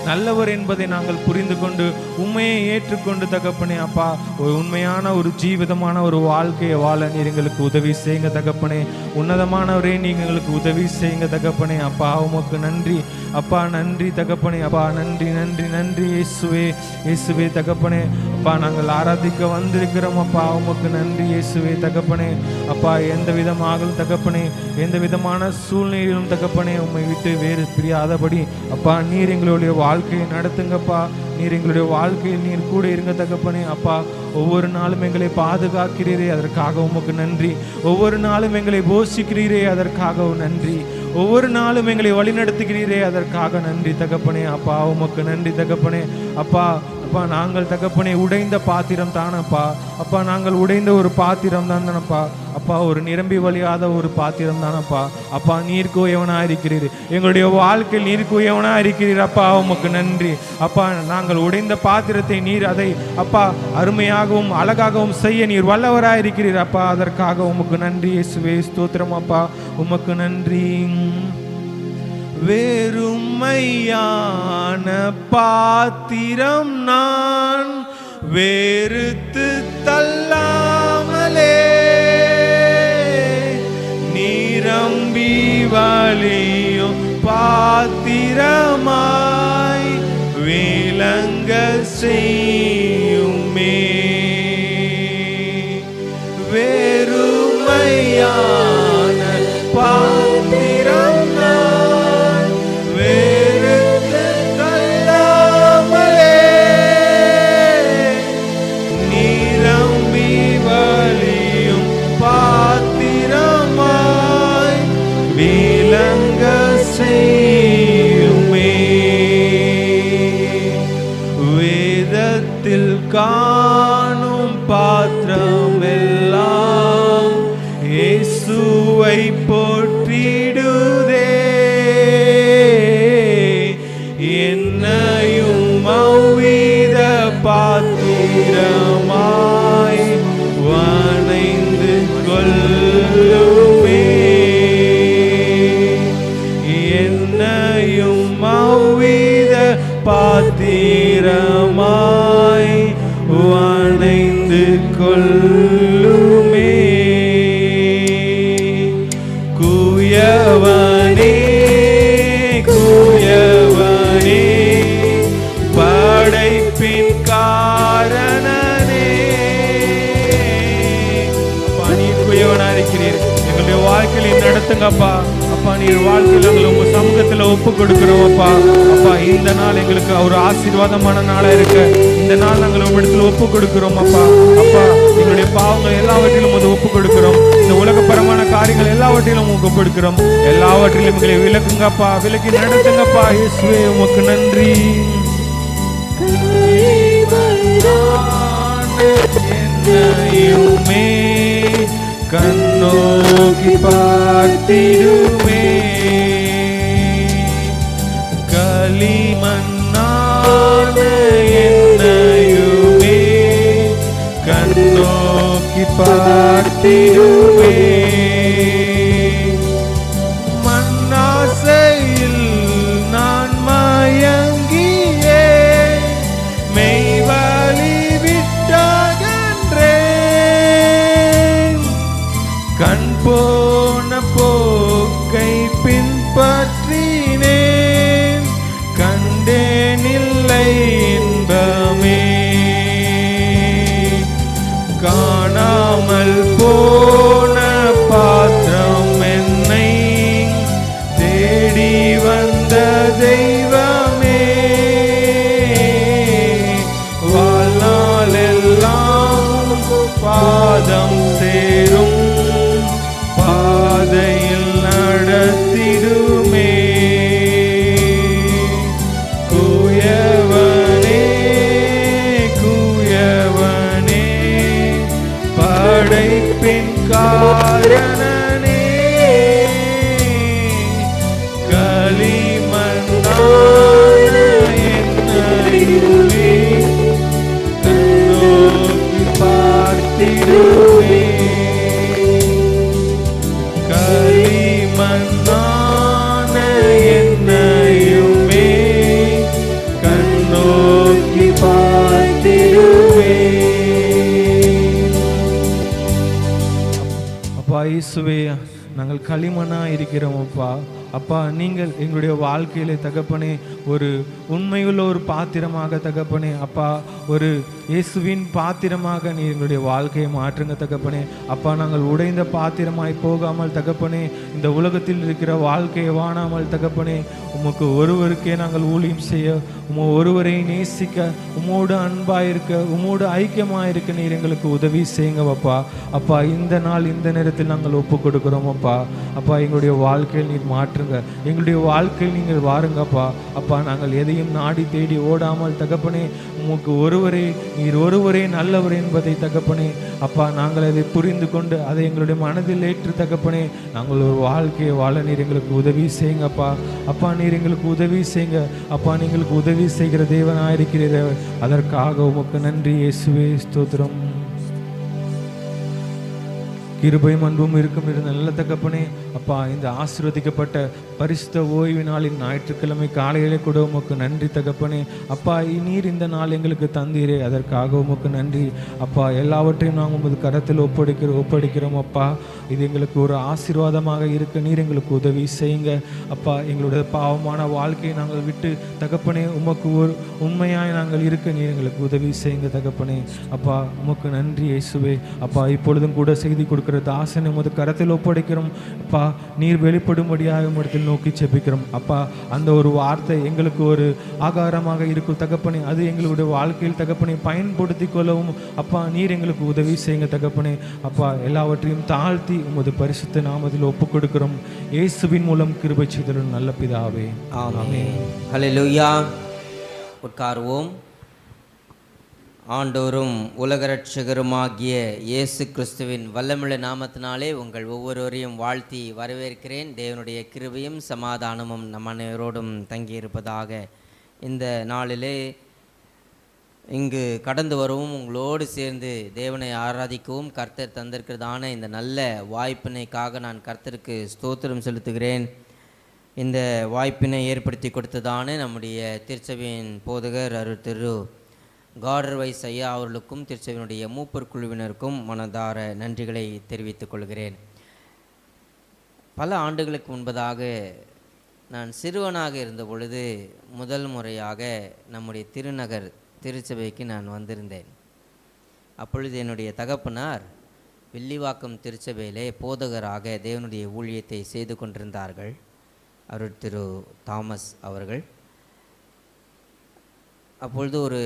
நல்லவர் என்பதை நாங்கள் புரிந்து கொண்டு உண்மையை ஏற்றுக்கொண்டு தகப்பனே, அப்பா ஒரு உண்மையான ஒரு ஜீவிதமான ஒரு வாழ்க்கையை வாழ நீர் எங்களுக்கு உதவி செய்யுங்க தகப்பனே. உன்னதமானவரே நீங்க எங்களுக்கு உதவி செய்யுங்க தகப்பனே. அப்பா உமக்கு நன்றி அப்பா, நன்றி தகப்பனே. அப்பா நன்றி நன்றி நன்றி இயேசுவே, இயேசுவே தகப்பனே. அப்பா நாங்கள் ஆராதிக்க வந்திருக்கிறோம் அப்பா, உமக்கு நன்றி இயேசுவே தகப்பனே. அப்பா எந்த விதமாகலும் தகப்பனே, எந்த விதமான சூழ்நிலையிலும் தகப்பனே உம்மை விட்டு வேறு பிரியாதபடி அப்பா நீர் எங்களுடைய வாழ்க்கையை நடத்துங்கப்பா. நீர் எங்களுடைய வாழ்க்கையில் நீர் கூட இருங்க தகப்பனே. அப்பா ஒவ்வொரு நாளும் எங்களை பாதுகாக்கிறீரே, அதற்காக உமக்கு நன்றி. ஒவ்வொரு நாளும் எங்களை போஷிக்கிறீரே, அதற்காக நன்றி. ஒவ்வொரு நாளும் எங்களை வழிநடத்துகிறீரே, அதற்காக நன்றி தகப்பனே. அப்பா உமக்கு நன்றி தகப்பனே. அப்பா அப்பா நாங்கள் தகப்பனே உடைந்த பாத்திரம் தானப்பா. அப்பா நாங்கள் உடைந்த ஒரு பாத்திரம் தானப்பா. அப்பா ஒரு நிரம்பி வழியாத ஒரு பாத்திரம் தானப்பா. அப்பா நீர் கூயவனா இருக்கிறீர், எங்களுடைய வாழ்க்கையில் நீர் கூயவனா இருக்கிறீர் அப்பா, உமக்கு நன்றி. அப்பா நாங்கள் உடைந்த பாத்திரத்தை நீர் அதை அப்பா அருமையாகவும் அழகாகவும் செய்ய நீர் வல்லவராக இருக்கிறீர் அப்பா, அதற்காக உமக்கு நன்றி இயேசுவே, ஸ்தோத்திரம் அப்பா, உமக்கு நன்றி. வெறுமையான பாத்திரம் நான் வெறுத்து தள்ளாமலே நிரம்பி வழியும் பாத்திரமாய் விளங்க செய்யுமே. வெறுமையான பாத்திரம் காணும் பாத்திரம் எல்லாம் இயேசுவை போற்றிடுதே. என்னையும் அவ்வித பாத்திரமாய் வணைந்து கொள்ளுமே. என்னையும் அவ்வித பாத்திரமாய் வணைந்து கொள்ளுமே. குயவனே குயவனே படைப்பின் காரணனே. அப்பா நீர் குயவனா இருக்கிறீர், எங்களுடைய வாழ்க்கையை நடத்துங்கப்பா. அப்பா நீர் வாழ்க்கையில் எங்களை உங்க சமூகத்தில் ஒப்பு கொடுக்கிறோம் அப்பா. அப்பா இந்த நாள் எங்களுக்கு ஒரு ஆசீர்வாதமான நாளா இருக்கு. இந்த நாள் நாங்கள் உங்களிடத்தில் ஒப்பு கொடுக்கிறோம் அப்பா. அப்பா எங்களுடைய பாவங்கள் எல்லாவற்றிலும் வந்து ஒப்பு கொடுக்கிறோம். இந்த உலகப்பரமான காரியங்கள் எல்லாவற்றிலும் ஒப்பு கொடுக்கிறோம். எல்லாவற்றிலும் எங்களை விலக்குங்கப்பா, விலக்கி நடத்துங்கப்பா. இயேசுவே உமக்கு நன்றி. என்னையுமே கண்ணோக்கி பார்த்திடுமே. களிமண்ணான என்னையுமே கண்ணோக்கி பார்த்திடுமே. மண்ணாசையில் நான் மயங்கியே மெய்வழி விட்டகன்றேன். கண் போன போக்கை பின்பற்றினேன், கண்டேனில்லை இன்பமே. காணாமல் போன நாராயணனே களிமண்ணான என்னையுமே கண்ணோக்கி பார்த்திடுவே களிமண்ணான என்னையுமே கண்ணோக்கி பார்த்திடுவே அப்பா இயேசுவே நாங்கள் களிமண்ணா இருக்கிறோம் அப்பா. அப்பா நீங்கள் எங்களுடைய வாழ்க்கையிலே தகப்பனே ஒரு உண்மையுள்ள ஒரு பாத்திரமாக தகப்பனே அப்பா ஒரு இயேசுவின் பாத்திரமாக நீ எங்களுடைய வாழ்க்கையை மாற்றுங்க தகப்பனே. அப்பா நாங்கள் உடைந்த பாத்திரமாய் போகாமல் தகப்பனே இந்த உலகத்தில் இருக்கிற வாழ்க்கையை வாணாமல் தகப்பனே உமக்கு ஒருவருக்கே நாங்கள் ஊழியம் செய்ய ஒருவரை நேசிக்க உமோடு அன்பாயிருக்க உமோடு ஐக்கியமாயிருக்க நீர் எங்களுக்கு உதவி செய்யுங்க அப்பா. அப்பா இந்த நாள் இந்த நேரத்தில் நாங்கள் ஒப்பு கொடுக்கிறோம் அப்பா. அப்பா எங்களுடைய வாழ்க்கையில் நீர் மாற்றுங்க, எங்களுடைய வாழ்க்கையில் நீங்கள் வாருங்கப்பா. அப்பா நாங்கள் எதையும் நாடி தேடி ஓடாமல் தகப்பனே உமக்கு ஒருவரே நீர் ஒருவரே நல்லவர் என்பதை தகப்பனே அப்பா நாங்கள் அதை புரிந்து கொண்டு அதை எங்களுடைய மனதில் ஏற்று தகப்பனே நாங்கள் ஒரு வாழ்க்கையை வாழ நீர் எங்களுக்கு உதவி செய்யுங்கப்பா. அப்பா நீர் எங்களுக்கு உதவி செய்யுங்க அப்பா. நீங்களுக்கு உதவி செய்கிற தேவனாயிருக்கிறீர், அதற்காக உமக்கு நன்றி இயேசுவே ஸ்தோத்திரம். கிருபையும் அன்பும் இருக்கும் நல்ல தகப்பனே அப்பா இந்த ஆசீர்வதிக்கப்பட்ட பரிசுத்த ஓய்வு நாளின் ஞாயிற்றுக்கிழமை காலையிலே கூட உமக்கு நன்றி தகப்பனே. அப்பா நீர் இந்த நாள் எங்களுக்கு தந்தீரே, அதற்காக உமக்கு நன்றி அப்பா. எல்லாவற்றையும் நாங்கள் உமது கரத்தில் ஒப்படைக்கிறோம் அப்பா. இது எங்களுக்கு ஒரு ஆசீர்வாதமாக இருக்க நீர் எங்களுக்கு உதவி செய்யுங்க அப்பா. எங்களுடைய பாவமான வாழ்க்கையை நாங்கள் விட்டு தகப்பனே உமக்கு ஒரு உண்மையாய் நாங்கள் இருக்க நீர் எங்களுக்கு உதவி செய்யுங்க தகப்பனே. அப்பா உமக்கு நன்றி இயேசுவே. அப்பா இப்பொழுதும் கூட செய்தி கொடுக்கிற தாசனை உமது கரத்தில் ஒப்படைக்கிறோம் அப்பா. நீர் வெளிப்படும்படியாக இடத்தில் நோக்கி செபிக்கிறோம் அப்பா. அந்த ஒரு வார்த்தை எங்களுக்கு ஒரு ஆகாரமாக இருக்கும் தகப்பனே, அது எங்களுடைய வாழ்க்கையில் தகப்பனை பயன்படுத்தி கொள்ளவும் அப்பா நீர் எங்களுக்கு உதவி செய்யுங்க தகப்பனே. அப்பா எல்லாவற்றையும் தாழ்த்தி உமது பரிசுத்த நாமத்தில் ஒப்புக் கொடுக்கிறோம் இயேசுவின் மூலம் கிருபை செய்தலும் நல்ல பிதாவே ஆமென். ஹல்லேலூயா. உட்காருவோம். ஆண்டோரும் உலக இரட்சகருமாகிய இயேசு கிறிஸ்துவின் வல்லமுள்ள நாமத்தினாலே உங்கள் ஒவ்வொருவரையும் வாழ்த்தி வரவேற்கிறேன். தேவனுடைய கிருபையும் சமாதானமும் நம் அனைவரோடும் தங்கியிருப்பதாக. இந்த நாளிலே இங்கு கடந்து வரவும் உங்களோடு சேர்ந்து தேவனை ஆராதிக்கவும் கர்த்தர் தந்திருக்கிறதான இந்த நல்ல வாய்ப்பினைக்காக நான் கர்த்தருக்கு ஸ்தோத்திரம் செலுத்துகிறேன். இந்த வாய்ப்பினை ஏற்படுத்தி கொடுத்ததான நம்முடைய திருச்சபையின் போதகர் அருள் திரு கார்டர் வைஸ் ஐயா அவர்களுக்கும் திருச்சபையினுடைய மூப்பர் குழுவினருக்கும் மனதார நன்றிகளை தெரிவித்துக் கொள்கிறேன். பல ஆண்டுகளுக்கு முன்பதாக நான் சிறுவனாக இருந்த பொழுது முதல் முறையாக நம்முடைய திருநகர் திருச்சபைக்கு நான் வந்திருந்தேன். அப்பொழுது என்னுடைய தகப்பனார் வில்லிவாக்கம் திருச்சபையிலே போதகராக தேவனுடைய ஊழியத்தை செய்து கொண்டிருந்தார்கள். அருள் திரு தாமஸ் அவர்கள். அப்பொழுது ஒரு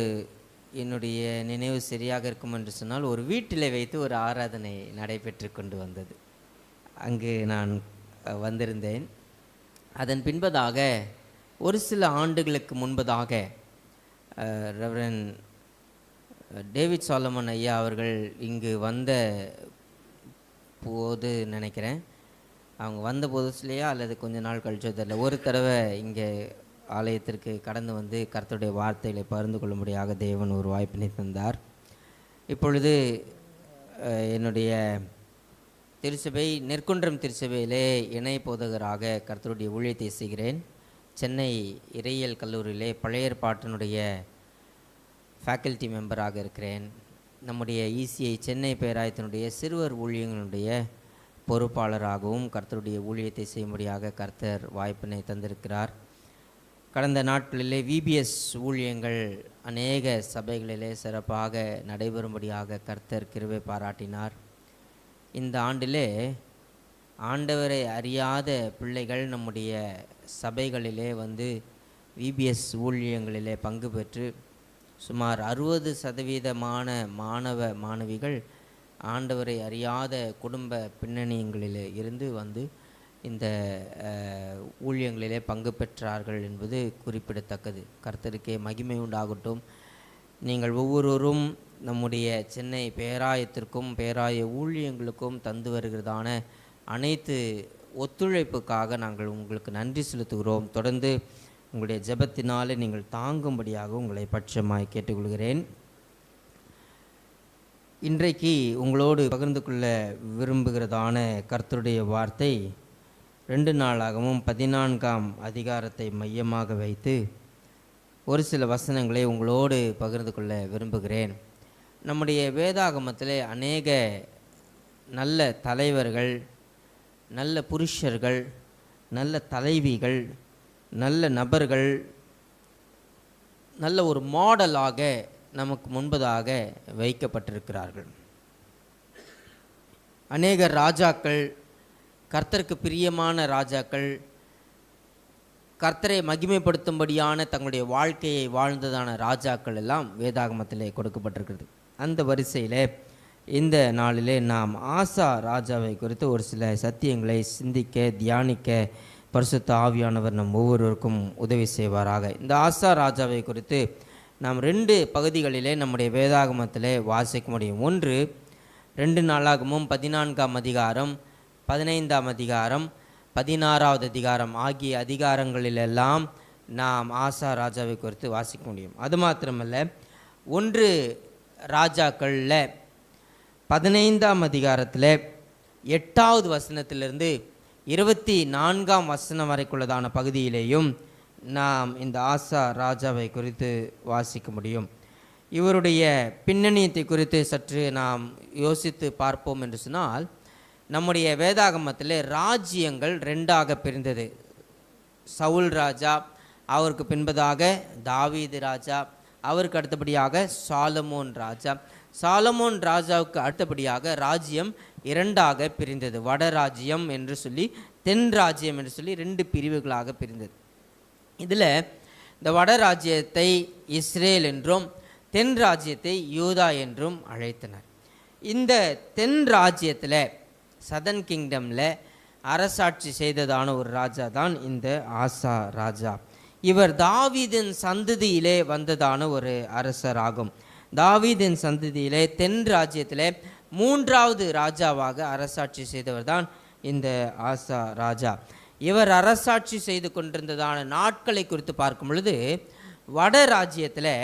என்னுடைய நினைவு சரியாக இருக்கும் என்று சொன்னால் ஒரு வீட்டில் வைத்து ஒரு ஆராதனை நடைபெற்று கொண்டு வந்தது. அங்கு நான் வந்திருந்தேன். அதன் பின்பதாக ஒரு சில ஆண்டுகளுக்கு முன்பதாக ரெவரன் டேவிட் சாலமன் ஐயா அவர்கள் இங்கு வந்த போது நினைக்கிறேன், அவங்க வந்த புதுசுலையா அல்லது கொஞ்ச நாள் கழிச்சோ தெரியல, ஒரு தடவை இங்கே ஆலயத்திற்கு கடந்து வந்து கர்த்தருடைய வார்த்தைகளை பகிர்ந்து கொள்ளும்படியாக தேவன் ஒரு வாய்ப்பினை தந்தார். இப்பொழுது என்னுடைய திருச்சபை நெற்குன்றம் திருச்சபையிலே இணை போதகராக கர்த்தருடைய ஊழியத்தை செய்கிறேன். சென்னை இறையியல் கல்லூரியிலே பழைய ஏற்பாட்டினுடைய ஃபேக்கல்ட்டி மெம்பராக இருக்கிறேன். நம்முடைய இசிஐ சென்னை பேராயத்தினுடைய சிறுவர் ஊழியங்களுடைய பொறுப்பாளராகவும் கர்த்தருடைய ஊழியத்தை செய்யும்படியாக கர்த்தர் வாய்ப்பினை தந்திருக்கிறார். கடந்த நாட்களிலே விபிஎஸ் ஊழியங்கள் அநேக சபைகளிலே சிறப்பாக நடைபெறும்படியாக கர்த்தர் கிருபை பாராட்டினார். இந்த ஆண்டிலே ஆண்டவரை அறியாத பிள்ளைகள் நம்முடைய சபைகளிலே வந்து விபிஎஸ் ஊழியங்களிலே பங்கு பெற்று சுமார் 60% மாணவ மாணவிகள் ஆண்டவரை அறியாத குடும்ப பின்னணிகளிலே இருந்து வந்து இந்த ஊழியங்களிலே பங்கு பெற்றார்கள் என்பது குறிப்பிடத்தக்கது. கர்த்தருக்கே மகிமை உண்டாகட்டும். நீங்கள் ஒவ்வொருவரும் நம்முடைய சென்னை பேராயத்திற்கும் பேராய ஊழியங்களுக்கும் தந்து வருகிறதான அனைத்து ஒத்துழைப்புக்காக நாங்கள் உங்களுக்கு நன்றி செலுத்துகிறோம். தொடர்ந்து உங்களுடைய ஜெபத்தினாலே நீங்கள் தாங்கும்படியாக உங்களை பட்சமாய் கேட்டுக்கொள்கிறேன். இன்றைக்கு உங்களோடு பகிர்ந்து கொள்ள விரும்புகிறதான கர்த்தருடைய வார்த்தை 2 நாளாகவும் 14ஆம் அதிகாரத்தை மையமாக வைத்து ஒரு சில வசனங்களை உங்களோடு பகிர்ந்து கொள்ள விரும்புகிறேன். நம்முடைய வேதாகமத்திலே அநேக நல்ல தலைவர்கள், நல்ல புருஷர்கள், நல்ல தலைவிகள், நல்ல நபர்கள் நல்ல ஒரு மாடலாக நமக்கு முன்பதாக வைக்கப்பட்டிருக்கிறார்கள். அநேக ராஜாக்கள், கர்த்தருக்கு பிரியமான ராஜாக்கள், கர்த்தரை மகிமைப்படுத்தும்படியான தங்களுடைய வாழ்க்கையை வாழ்ந்ததான ராஜாக்கள் எல்லாம் வேதாகமத்திலே கொடுக்கப்பட்டிருக்கிறது. அந்த வரிசையில் இந்த நாளிலே நாம் ஆசா ராஜாவை குறித்து ஒரு சில சத்தியங்களை சிந்திக்க தியானிக்க பரிசுத்த ஆவியானவர் நம் ஒவ்வொருவருக்கும் உதவி செய்வாராக. இந்த ஆசா ராஜாவை குறித்து நாம் 2 பகுதிகளிலே நம்முடைய வேதாகமத்திலே வாசிக்க முடியும். ஒன்று 2 நாளாகமும் 14ஆம் அதிகாரம், 15ஆம் அதிகாரம், 16வது அதிகாரம் ஆகிய அதிகாரங்களிலெல்லாம் நாம் ஆசா ராஜாவை குறித்து வாசிக்க முடியும். அது மாத்திரமல்ல, 1 ராஜாக்களில் 15ஆம் அதிகாரத்தில் 8வது வசனத்திலிருந்து 24ஆம் வசனம் வரைக்குள்ளதான பகுதியிலேயும் நாம் இந்த ஆசா ராஜாவை குறித்து வாசிக்க முடியும். இவருடைய பின்னணியத்தை குறித்து சற்று நாம் யோசித்து பார்ப்போம் என்று சொன்னால், நம்முடைய வேதாகமத்தில் ராஜ்யங்கள் 2ஆக பிரிந்தது. சவுல் ராஜா, அவருக்கு பின்பதாக தாவீது ராஜா, அவருக்கு அடுத்தபடியாக சாலமோன் ராஜா. சாலமோன் ராஜாவுக்கு அடுத்தபடியாக ராஜ்யம் 2ஆக பிரிந்தது. வட ராஜ்யம் என்று சொல்லி, தென் ராஜ்யம் என்று சொல்லி 2 பிரிவுகளாக பிரிந்தது. இதில் இந்த வட ராஜ்யத்தை இஸ்ரேல் என்றும் தென் ராஜ்யத்தை யூதா என்றும் அழைத்தனர். இந்த தென் ராஜ்யத்தில், சதன் கிங்டமில் அரசாட்சி செய்ததான ஒரு ராஜா தான் இந்த ஆசா ராஜா. இவர் தாவீதின் சந்ததியிலே வந்ததான ஒரு அரசர் ஆகும். தாவீதின் சந்ததியிலே தென் ராஜ்யத்தில் 3வது ராஜாவாக அரசாட்சி செய்தவர் தான் இந்த ஆசா ராஜா. இவர் அரசாட்சி செய்து கொண்டிருந்ததான நாட்களை குறித்து பார்க்கும் பொழுது, வட ராஜ்யத்தில்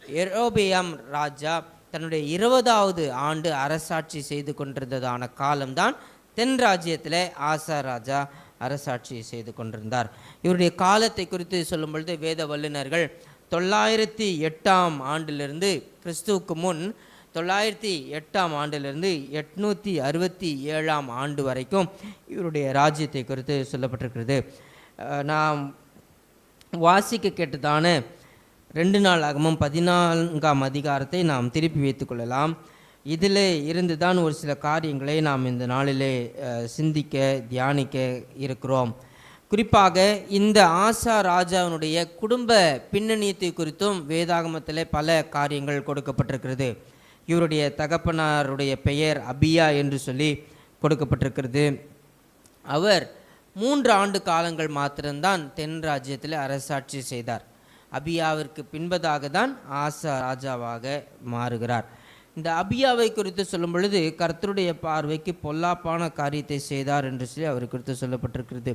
யெரொபெயாம் ராஜா தன்னுடைய 20வது ஆண்டு அரசாட்சி செய்து கொண்டிருந்ததான காலம்தான் தென் ராஜ்யத்தில் ஆசா ராஜா அரசாட்சி செய்து கொண்டிருந்தார். இவருடைய காலத்தை குறித்து சொல்லும் பொழுது வேத வல்லுநர்கள் 908ஆம் ஆண்டிலிருந்து, கிறிஸ்துவுக்கு முன் 908ஆம் ஆண்டிலிருந்து 867ஆம் ஆண்டு வரைக்கும் இவருடைய ராஜ்யத்தை குறித்து சொல்லப்பட்டிருக்கிறது. நாம் வாசிக்க கேட்டதான 2 நாளாகமும் 14ஆம் அதிகாரத்தை நாம் திருப்பி வைத்து கொள்ளலாம். இதில் இருந்து தான் ஒரு சில காரியங்களை நாம் இந்த நாளிலே சிந்திக்க தியானிக்க இருக்கிறோம். குறிப்பாக இந்த ஆசா ராஜாவினுடைய குடும்ப பின்னணியத்தை குறித்தும் வேதாகமத்தில் பல காரியங்கள் கொடுக்கப்பட்டிருக்கிறது. இவருடைய தகப்பனாருடைய பெயர் அபியா என்று சொல்லி கொடுக்கப்பட்டிருக்கிறது. அவர் 3 ஆண்டு காலங்கள் மாத்திரம்தான் தென் ராஜ்யத்தில் அரசாட்சி செய்தார். அபியாவிற்கு பின்பதாக தான் ஆசா ராஜாவாக மாறுகிறார். இந்த அபியாவை குறித்து சொல்லும் பொழுது, கர்த்தருடைய பார்வைக்கு பொல்லாப்பான காரியத்தை செய்தார் என்று சொல்லி அவர் குறித்து சொல்லப்பட்டிருக்கிறது.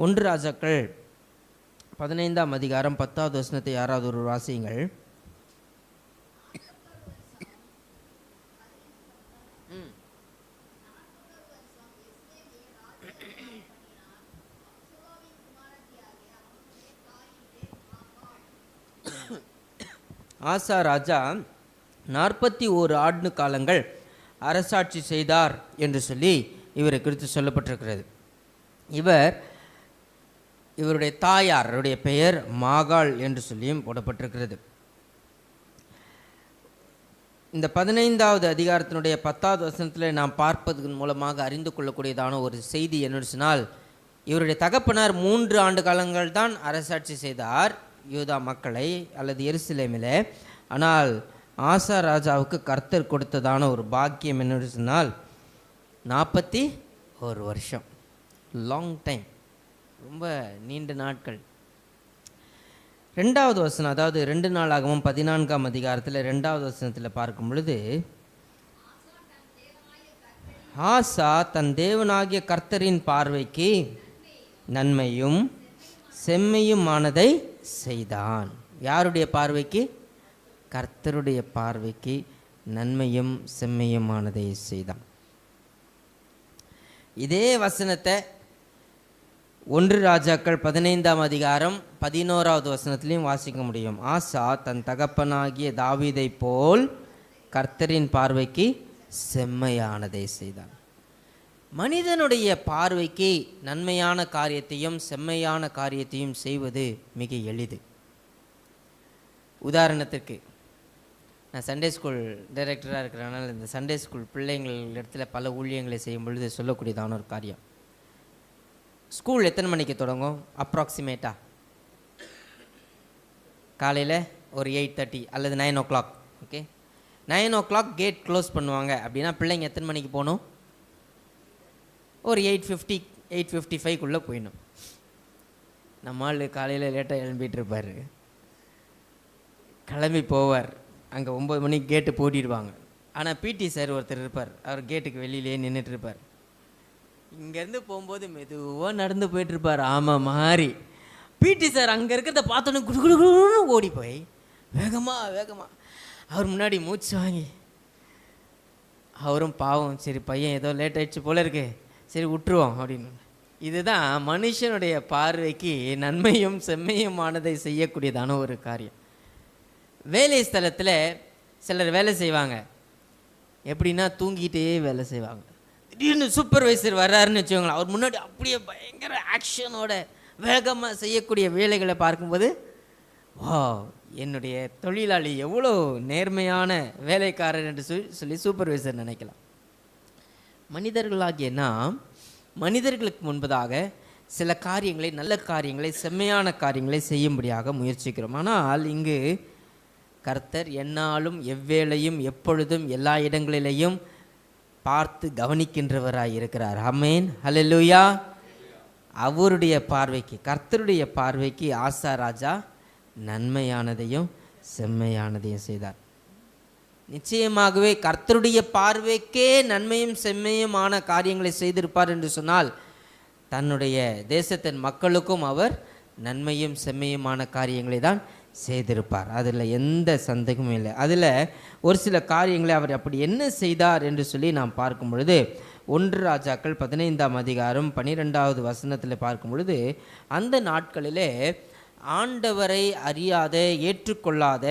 1 ராஜாக்கள் 15ஆம் அதிகாரம் 10வது வசனத்தை யாராவது ஒரு வாசியுங்கள். ஆசா ராஜா 41 ஆண்டு காலங்கள் அரசாட்சி செய்தார் என்று சொல்லி இவரை குறித்து சொல்லப்பட்டிருக்கிறது. இவருடைய தாயாருடைய பெயர் மாகாள் என்று சொல்லியும் போடப்பட்டிருக்கிறது. இந்த 15வது அதிகாரத்தினுடைய 10வது வசனத்தில் நாம் பார்ப்பதன் மூலமாக அறிந்து கொள்ளக்கூடியதான ஒரு செய்தி என்னன்னு சொன்னால், இவருடைய தகப்பனார் 3 ஆண்டு காலங்கள் தான் அரசாட்சி செய்தார் யூதா மக்களை அல்லது எருசலேமில். ஆனால் ஆசா ராஜாவுக்கு கர்த்தர் கொடுத்ததான ஒரு பாக்கியம் என்னன்னு சொன்னால் 41 வருஷம். லாங் டைம், ரொம்ப நீண்ட நாட்கள். ரெண்டாவது வசனம், அதாவது 2 நாளாகமம் 14ஆம் அதிகாரத்தில் 2வது வசனத்தில் பார்க்கும் பொழுது, ஆசா தன் தேவனாகிய கர்த்தரின் பார்வைக்கு நன்மையும் செம்மையுமானதை செய்தான். யாருடைய பார்வைக்கு? கர்த்தருடைய பார்வைக்கு நன்மையும் செம்மையுமானதை செய்தான். இதே வசனத்தை 1 ராஜாக்கள் 15ஆம் அதிகாரம் 11வது வசனத்திலையும் வாசிக்க முடியும். ஆசா தன் தகப்பனாகிய தாவீதை போல் கர்த்தரின் பார்வைக்கு செம்மையானதை செய்தான். மனிதனுடைய பார்வைக்கு நன்மையான காரியத்தையும் செம்மையான காரியத்தையும் செய்வது மிக எளிது. உதாரணத்திற்கு, நான் சண்டே ஸ்கூல் டைரக்டராக இருக்கிறனால இந்த சண்டே ஸ்கூல் பிள்ளைங்கள் இடத்துல பல ஊழியங்களை செய்யும் பொழுது சொல்லக்கூடியதான ஒரு காரியம். ஸ்கூல் எத்தனை மணிக்கு தொடங்கும்? அப்ராக்சிமேட்டாக காலையில் ஒரு 8:30 அல்லது 9 o'clock. Okay, 9 o'clock gate close பண்ணுவாங்க. அப்படின்னா பிள்ளைங்க எத்தனை மணிக்கு போகணும்? ஒரு 8:50 8:55 போயிடணும். நம்ம ஆள் காலையில் லேட்டாக எழும்பிட்டு இருப்பார், கிளம்பி போவார். அங்கே 9 மணிக்கு கேட்டு பூட்டிடுவாங்க. ஆனால் பிடி சார் ஒருத்தர் இருப்பார், அவர் கேட்டுக்கு வெளியிலே நின்றுட்டு இருப்பார். இங்கேருந்து போகும்போது மெதுவாக நடந்து போயிட்டுருப்பார். ஆமாம் மாதிரி பிடி சார் அங்கே இருக்கிறத பார்த்தோன்னே குடுகுடுன்னு ஓடி போய் வேகமாக அவர் முன்னாடி மூச்சு வாங்கி, அவரும் பாவம், சரி பையன் ஏதோ லேட் ஆகிடுச்சு போல இருக்கு, சரி விட்டுருவோம் அப்படின்னு. இதுதான் மனுஷனுடைய பார்வைக்கு நன்மையும் செம்மையுமானதை செய்யக்கூடியதான ஒரு காரியம். வேலை ஸ்தலத்தில் சிலர் வேலை செய்வாங்க. எப்படின்னா தூங்கிட்டே வேலை செய்வாங்க. திடீர்னு சூப்பர்வைசர் வர்றாருன்னு வச்சுக்கோங்களேன், அவர் முன்னாடி அப்படியே பயங்கர ஆக்ஷனோட வேகமாக செய்யக்கூடிய வேலைகளை பார்க்கும்போது, வா, என்னுடைய தொழிலாளி எவ்வளோ நேர்மையான வேலைக்காரர் என்று சொல்லி சூப்பர்வைசர் நினைக்கலாம். மனிதர்களாகிய நாம் மனிதர்களுக்கு முன்பதாக சில காரியங்களை, நல்ல காரியங்களை, செம்மையான காரியங்களை செய்யும்படியாக முயற்சிக்கிறோம். ஆனால் இங்கு கர்த்தர் எந்நாளும் எவ்வேளையும் எப்பொழுதும் எல்லா இடங்களிலேயும் பார்த்து கவனிக்கின்றவராய் இருக்கிறார். ஆமென், ஹல்லேலூயா. அவருடைய பார்வைக்கு, கர்த்தருடைய பார்வைக்கு ஆசா ராஜா நன்மையானதையும் செம்மையானதையும் செய்தார். நிச்சயமாகவே கர்த்தருடைய பார்வைக்கே நன்மையும் செம்மையுமான காரியங்களை செய்திருப்பார் என்று சொன்னால், தன்னுடைய தேசத்தின் மக்களுக்கும் அவர் நன்மையும் செம்மையுமான காரியங்களை தான் செய்திருப்பார். அதில் எந்த சந்தேகமும் இல்லை. அதில் ஒரு சில காரியங்களை அவர் அப்படி என்ன செய்தார் என்று சொல்லி நாம் பார்க்கும் பொழுது, 1 ராஜாக்கள் 15ஆம் அதிகாரம் 12வது வசனத்தில் பார்க்கும் பொழுது, அந்த நாட்களிலே ஆண்டவரை அறியாத, ஏற்றுக்கொள்ளாத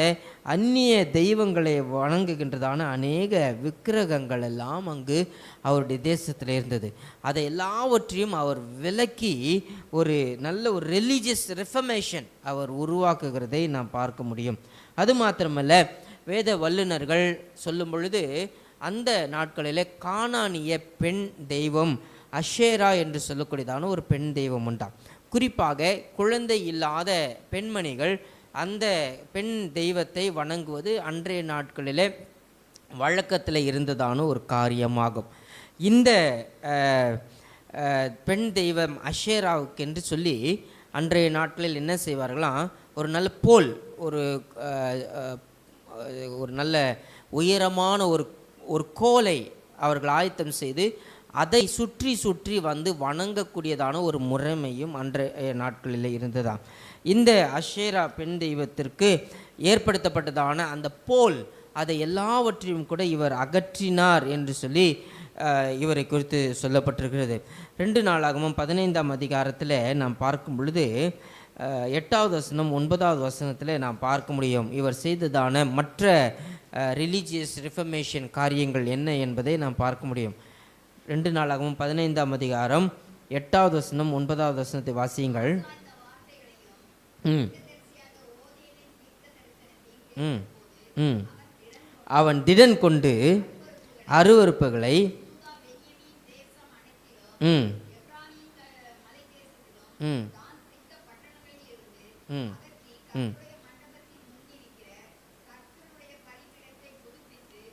அந்நிய தெய்வங்களை வணங்குகின்றதான அநேக விக்கிரகங்கள் எல்லாம் அங்கு அவருடைய தேசத்தில் இருந்தது. அதை எல்லாவற்றையும் அவர் விலக்கி ஒரு நல்ல ஒரு ரிலீஜியஸ் ரெஃபர்மேஷன் அவர் உருவாக்குகிறதை நாம் பார்க்க முடியும். அது மாத்திரமல்ல, வேத வல்லுநர்கள் சொல்லும் பொழுது அந்த நாட்களிலே கானானிய பெண் தெய்வம் அஷேரா என்று சொல்லக்கூடியதான ஒரு பெண் தெய்வம் உண்டாம். குறிப்பாக குழந்தை இல்லாத பெண்மணிகள் அந்த பெண் தெய்வத்தை வணங்குவது அன்றைய நாட்களிலே வழக்கத்தில் இருந்ததான ஒரு காரியமாகும். இந்த பெண் தெய்வம் அஷேராவுக்கு என்று சொல்லி அன்றைய நாட்களில் என்ன செய்வார்களாம், ஒரு நல்ல போல், ஒரு நல்ல உயரமான ஒரு கோலை அவர்கள் ஆயத்தம் செய்து அதை சுற்றி சுற்றி வந்து வணங்கக்கூடியதான ஒரு முறைமையும் அன்றைய நாட்களில் இருந்ததாம். இந்த அஷேரா பெண் தெய்வத்திற்கு ஏற்படுத்தப்பட்டதான அந்த போல், அதை எல்லாவற்றையும் கூட இவர் அகற்றினார் என்று சொல்லி இவரை குறித்து சொல்லப்பட்டிருக்கிறது. 2 நாளாகமம் 15ஆம் அதிகாரத்தில் நாம் பார்க்கும் பொழுது 8வது வசனம் 9வது வசனத்தில் நாம் பார்க்க முடியும் இவர் செய்ததான மற்ற ரிலீஜியஸ் ரிஃபர்மேஷன் காரியங்கள் என்ன என்பதை நாம் பார்க்க முடியும். 2 நாளாகமம் 15ஆம் அதிகாரம் 8வது வசனம் 9வது வசனத்தை வாசியுங்கள். அவன் திடன் கொண்டு அருவருப்புகளை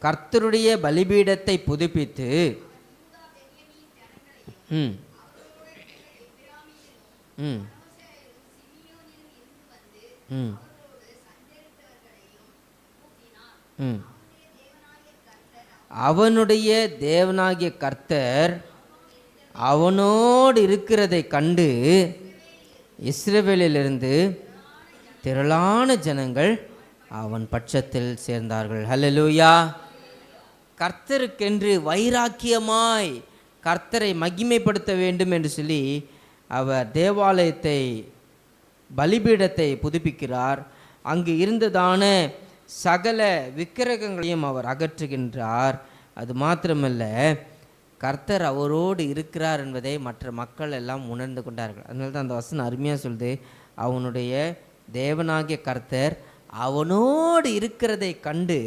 கர்த்தருடைய பலிபீடத்தை புதுப்பித்து ம் ம் அவனுடைய தேவனாகிய கர்த்தர் அவனோடு இருக்கிறதை கண்டு இஸ்ரவேலிலிருந்து திரளான ஜனங்கள் அவன் பட்சத்தில் சேர்ந்தார்கள். ஹல்லேலூயா. கர்த்தருக்கென்று வைராக்கியமாய் கர்த்தரை மகிமைப்படுத்த வேண்டும் என்று சொல்லி அவர் தேவாலயத்தை பலிபீடத்தை புதுப்பிக்கிறார். அங்கு இருந்ததான சகல விக்கிரகங்களையும் அவர் அகற்றுகின்றார். அது மாத்திரமல்ல, கர்த்தர் அவரோடு இருக்கிறார் என்பதை மற்ற மக்கள் எல்லாம் உணர்ந்து கொண்டார்கள். அதனால தான் அந்த வசனம் அருமையாக சொல்லுது, அவனுடைய தேவனாகிய கர்த்தர் அவனோடு இருக்கிறதை கண்டு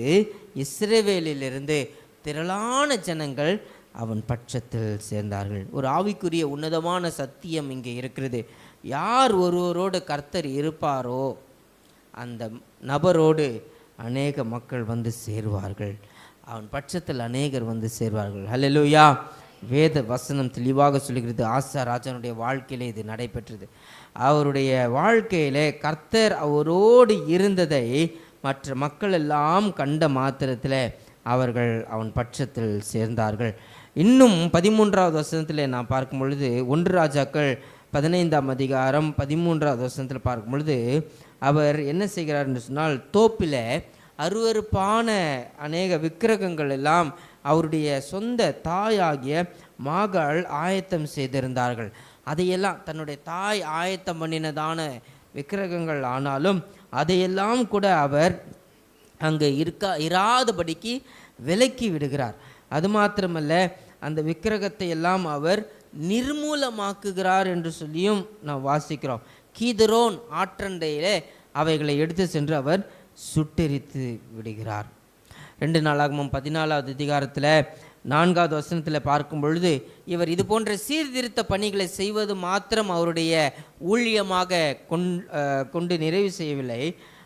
இஸ்ரவேலிலிருந்து திரளான ஜனங்கள் அவன் பட்சத்தில் சேர்ந்தார்கள். ஒரு ஆவிக்குரிய உன்னதமான சத்தியம் இங்கே இருக்கிறது. யார் ஒருவரோடு கர்த்தர் இருப்பாரோ அந்த நபரோடு அநேக மக்கள் வந்து சேருவார்கள். அவன் பட்சத்தில் அநேகர் வந்து சேர்வார்கள். ஹல்லேலூயா. வேத வசனம் தெளிவாக சொல்லுகிறது. ஆசா ராஜனுடைய வாழ்க்கையிலே இது நடைபெற்றது. அவருடைய வாழ்க்கையிலே கர்த்தர் அவரோடு இருந்ததை மற்ற மக்கள் எல்லாம் கண்ட மாத்திரத்தில் அவர்கள் அவன் பட்சத்தில் சேர்ந்தார்கள். இன்னும் 13வது வசனத்தில் நான் பார்க்கும் பொழுது 1 ராஜாக்கள் 15ஆம் அதிகாரம் 13வது வசனத்தில் பார்க்கும் பொழுது அவர் என்ன செய்கிறார் என்று சொன்னால், தோப்பில் அருவருப்பான அநேக விக்கிரகங்கள் எல்லாம் அவருடைய சொந்த தாயாகிய மாகாள் ஆயத்தம் செய்திருந்தார்கள். அதையெல்லாம் தன்னுடைய தாய் ஆயத்தம் பண்ணினதான விக்கிரகங்கள் ஆனாலும் அதையெல்லாம் கூட அவர் அங்கே இராதபடிக்கு விலக்கி விடுகிறார். அது மாத்திரமல்ல, அந்த விக்கிரகத்தை எல்லாம் அவர் நிர்மூலமாக்குகிறார் என்று சொல்லியும் நாம் வாசிக்கிறோம். கீதரோன் ஆற்றண்டையிலே அவைகளை எடுத்து சென்று அவர் சுட்டெரித்து விடுகிறார். 2 நாளாகமம் 14வது அதிகாரத்தில் 4வது வசனத்தில் பார்க்கும் பொழுது இவர் இது போன்ற சீர்திருத்த பணிகளை செய்வது மாத்திரம் அவருடைய ஊழியமாக கொண்டு நிறைவு செய்யவில்லை.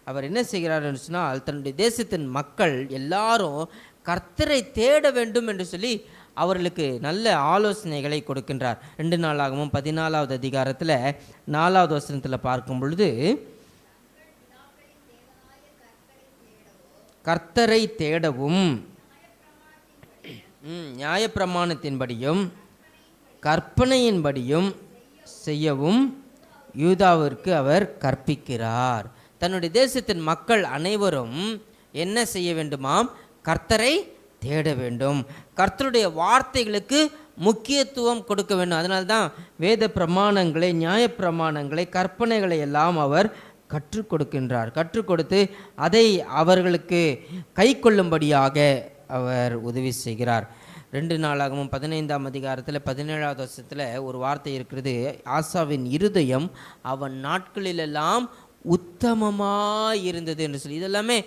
அவர் என்ன செய்கிறார் என்று சொன்னால், தன்னுடைய தேசத்தின் மக்கள் எல்லாரும் கர்த்தரை தேட வேண்டும் என்று சொல்லி அவர்களுக்கு நல்ல ஆலோசனைகளை கொடுக்கின்றார். 2 நாளாகமம் 14வது அதிகாரத்தில் 4வது வசனத்தில் பார்க்கும் பொழுது, கர்த்தரை தேடவும் நியாயப்பிரமாணத்தின்படியும் கற்பனையின்படியும் செய்யவும் யூதாவிற்கு அவர் கற்பிக்கிறார். தன்னுடைய தேசத்தின் மக்கள் அனைவரும் என்ன செய்ய வேண்டுமாம்? கர்த்தரை தேட வேண்டும். கர்த்தருடைய வார்த்தைகளுக்கு முக்கியத்துவம் கொடுக்க வேண்டும். அதனால்தான் வேத பிரமாணங்களை, நியாய பிரமாணங்களை, கற்பனைகளை எல்லாம் அவர் கற்றுக் கொடுக்கின்றார். கற்றுக் கொடுத்து அதை அவர்களுக்கு கை கொள்ளும்படியாக அவர் உதவி செய்கிறார். 2 நாளாகமும் 15ஆம் அதிகாரத்தில் 17வது வருஷத்தில் ஒரு வார்த்தை இருக்கிறது. ஆசாவின் இருதயம் அவன் நாட்களிலெல்லாம் உத்தமமாக இருந்தது என்று சொல்லி, இதெல்லாமே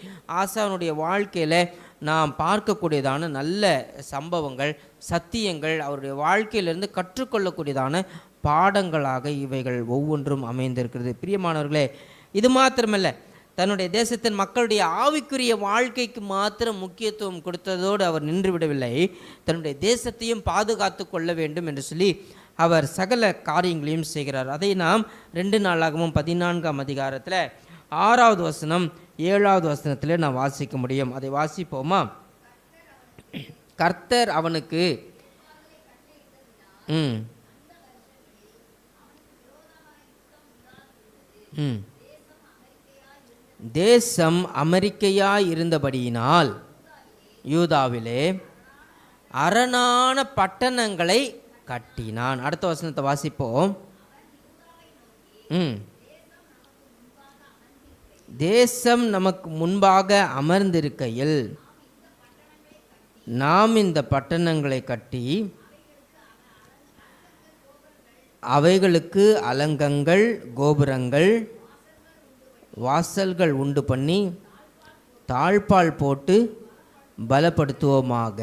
ஆசாவனுடைய வாழ்க்கையில் நாம் பார்க்கக்கூடியதான நல்ல சம்பவங்கள், சத்தியங்கள், அவருடைய வாழ்க்கையிலிருந்து கற்றுக்கொள்ளக்கூடியதான பாடங்களாக இவைகள் ஒவ்வொன்றும் அமைந்திருக்கிறது. பிரியமானவர்களே, இது மாத்திரமல்ல, தன்னுடைய தேசத்தின் மக்களுடைய ஆவிக்குரிய வாழ்க்கைக்கு மாத்திரம் முக்கியத்துவம் கொடுத்ததோடு அவர் நின்று விடவில்லை. தன்னுடைய தேசத்தையும் பாதுகாத்து கொள்ள வேண்டும் என்று சொல்லி அவர் சகல காரியங்களையும் செய்கிறார். அதை நாம் 2 நாளாகமும் 14ஆம் அதிகாரத்தில் 6வது வசனம் 7வது வசனத்தில் நாம் வாசிக்க முடியும். அதை வாசிப்போமா? கர்த்தர் அவனுக்கு தேசம் அமெரிக்கையாய் இருந்தபடியினால் யூதாவிலே அரணான பட்டணங்களை கட்டினான். அடுத்த வசனத்தை வாசிப்போம். தேசம் நமக்கு முன்பாக அமர்ந்திருக்கையில் நாம் இந்த பட்டணங்களை கட்டி அவைகளுக்கு அலங்கங்கள், கோபுரங்கள், வாசல்கள் உண்டு பண்ணி தாழ்பால் போட்டு பலப்படுத்துவோமாக.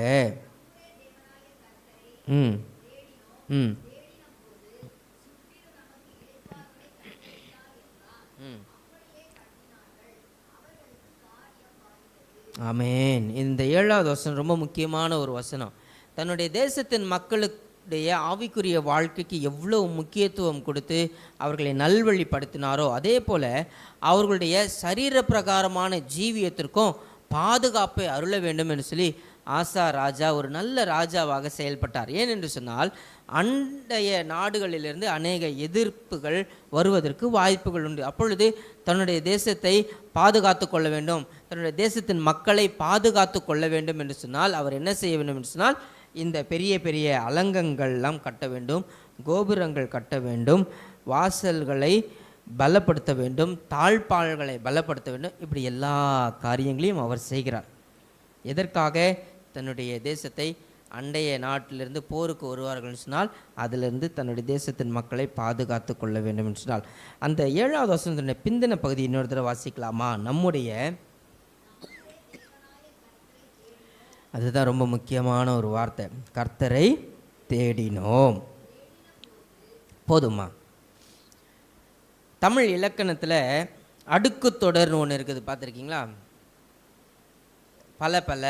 ஆமேன். இந்த 7வது வசனம் ரொம்ப முக்கியமான ஒரு வசனம். தன்னுடைய தேசத்தின் ஆவிக்குரிய வாழ்க்கைக்கு எவ்வளோ முக்கியத்துவம் கொடுத்து அவர்களை நல்வழிப்படுத்தினாரோ, அதே போல் அவர்களுடைய சரீர பிரகாரமான ஜீவியத்திற்கும் பாதுகாப்பை அருள வேண்டும் என்று சொல்லி ஆசா ராஜா ஒரு நல்ல ராஜாவாக செயல்பட்டார். ஏனென்று சொன்னால், அண்டைய நாடுகளிலிருந்து அநேக எதிர்ப்புகள் வருவதற்கு வாய்ப்புகள் உண்டு. அப்பொழுது தன்னுடைய தேசத்தை பாதுகாத்து கொள்ள வேண்டும், தன்னுடைய தேசத்தின் மக்களை பாதுகாத்து கொள்ள வேண்டும் என்று சொன்னால் அவர் என்ன செய்ய வேண்டும் என்று சொன்னால், இந்த பெரிய பெரிய அலங்கங்கள்லாம் கட்ட வேண்டும், கோபுரங்கள் கட்ட வேண்டும், வாசல்களை பலப்படுத்த வேண்டும், தாழ்பாள்களை பலப்படுத்த வேண்டும். இப்படி எல்லா காரியங்களையும் அவர் செய்கிறார். எதற்காக? தன்னுடைய தேசத்தை அண்டைய நாட்டிலிருந்து போருக்கு வருவார்கள் சொன்னால் அதிலிருந்து தன்னுடைய தேசத்தின் மக்களை பாதுகாத்து கொள்ள வேண்டும் என்று சொன்னால், அந்த 7வது வசனத்தினுடைய பிந்தின பகுதி இன்னொரு தடவை வாசிக்கலாமா? அதுதான் ரொம்ப முக்கியமான ஒரு வார்த்தை. கர்த்தரை தேடினோம். போதுமா? தமிழ் இலக்கணத்தில் அடுக்கு தொடர்னு ஒன்று இருக்குது, பார்த்துருக்கீங்களா? பல பல,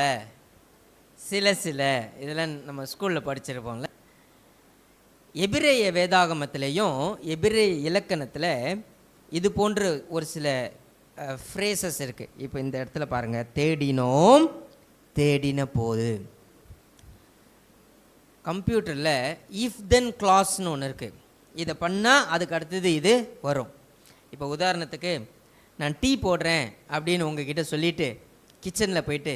சில சில, இதெல்லாம் நம்ம ஸ்கூலில் படிச்சிருப்போம்ல. எபிரேய வேதாகமத்திலையும் எபிரேய இலக்கணத்தில் இது போன்ற ஒரு சில ஃப்ரேசஸ் இருக்குது. இப்போ இந்த இடத்துல பாருங்கள், தேடினோம், தேடின போது. கம்ப்யூட்டரில் இஃப் தென் கிளாஸ்னு ஒன்று இருக்குது. இதை பண்ணால் அதுக்கு அடுத்தது இது வரும். இப்போ உதாரணத்துக்கு நான் டீ போடுறேன் அப்படின்னு உங்ககிட்ட சொல்லிவிட்டு கிச்சனில் போயிட்டு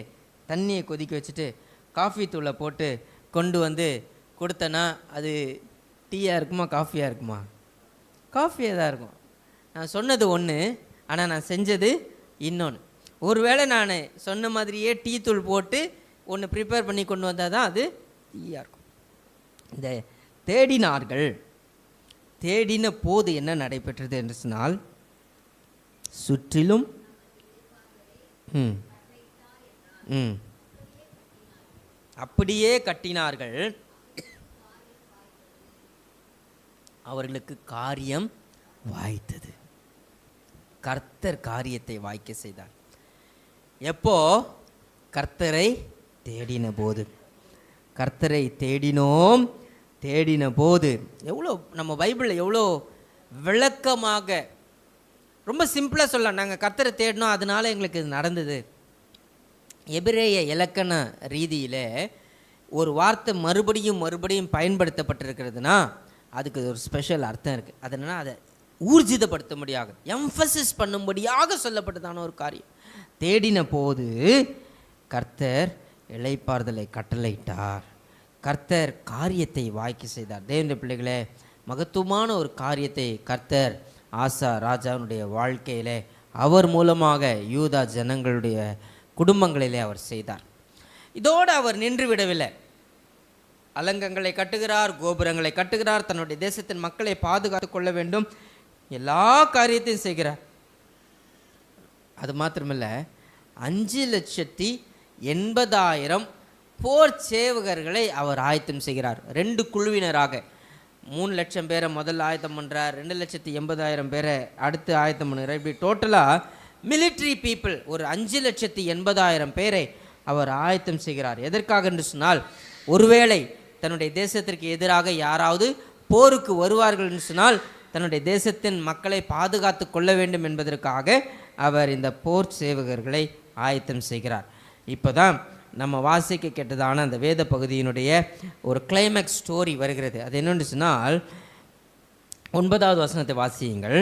தண்ணியை கொதிக்க வச்சுட்டு காஃபி தூளை போட்டு கொண்டு வந்து கொடுத்தேன்னா அது டீயாக இருக்குமா காஃபியாக இருக்குமா? காஃபியாக தான் இருக்கும். நான் சொன்னது ஒன்று, ஆனால் நான் செஞ்சது இன்னொன்று. ஒருவேளை நான் சொன்ன மாதிரியே டீ தூள் போட்டு ஒன்று ப்ரிப்பேர் பண்ணி கொண்டு வந்தால் தான் அது டீயாக இருக்கும். இந்த தேடினார்கள், தேடின போது என்ன நடைபெற்றது என்று சொன்னால், சுற்றிலும் அப்படியே கட்டினார்கள். அவர்களுக்கு காரியம் வாய்த்தது. கர்த்தர் காரியத்தை வாய்க்க செய்தார். எப்போ? கர்த்தரை தேடின போது. கர்த்தரை தேடினோம், தேடின போது. எவ்வளோ நம்ம பைபிளில் எவ்வளோ விளக்கமாக, ரொம்ப சிம்பிளாக சொல்லலாம். நாங்கள் கர்த்தரை தேடினோம், அதனால எங்களுக்கு இது நடந்தது. எபிரேய இலக்கண ரீதியில் ஒரு வார்த்தை மறுபடியும் மறுபடியும் பயன்படுத்தப்பட்டிருக்கிறதுனா அதுக்கு ஒரு ஸ்பெஷல் அர்த்தம் இருக்குது. அது என்னன்னா, அதை ஊர்ஜிதப்படுத்தும்படியாக, எம்ஃபசிஸ் பண்ணும்படியாக சொல்லப்பட்டதான ஒரு காரியம். தேடின போது கர்த்தர் இளைப்பாறுதலை கட்டளையிட்டார். கர்த்தர் காரியத்தை வாய்க்க செய்தார். தேவனுடைய பிள்ளைகளே, மகத்துவமான ஒரு காரியத்தை கர்த்தர் ஆசா ராஜாவுடைய வாழ்க்கையிலே அவர் மூலமாக யூதா ஜனங்களுடைய குடும்பங்களிலே அவர் செய்தார். இதோடு அவர் நின்று விடவில்லை. அலங்கங்களை கட்டுகிறார், கோபுரங்களை கட்டுகிறார், தன்னுடைய தேசத்தின் மக்களை பாதுகாத்து கொள்ள வேண்டும், எல்லா காரியத்தையும் செய்கிறார். அது மாத்திரமல்ல, 5,80,000 போர் சேவகர்களை அவர் ஆயத்தம் செய்கிறார். 2 குழுவினராக. 3 லட்சம் பேரை முதல்ல ஆயத்தம் பண்ணுறார், 2,80,000 பேரை அடுத்து ஆயத்தம் பண்ணுறார். இப்படி டோட்டலாக மிலிட்ரி பீப்புள் ஒரு 5,80,000 பேரை அவர் ஆயத்தம் செய்கிறார். எதற்காக என்று சொன்னால், ஒருவேளை தன்னுடைய தேசத்திற்கு எதிராக யாராவது போருக்கு வருவார்கள் என்று சொன்னால் தன்னுடைய தேசத்தின் மக்களை பாதுகாத்து கொள்ள வேண்டும் என்பதற்காக அவர் இந்த போர் சேவகர்களை ஆயத்தம் செய்கிறார். இப்போ தான் நம்ம வாசிக்க கேட்டதான அந்த வேத பகுதியினுடைய ஒரு கிளைமேக்ஸ் ஸ்டோரி வருகிறது. அது என்னென்னு சொன்னால், 9வது வசனத்தை வாசியுங்கள்.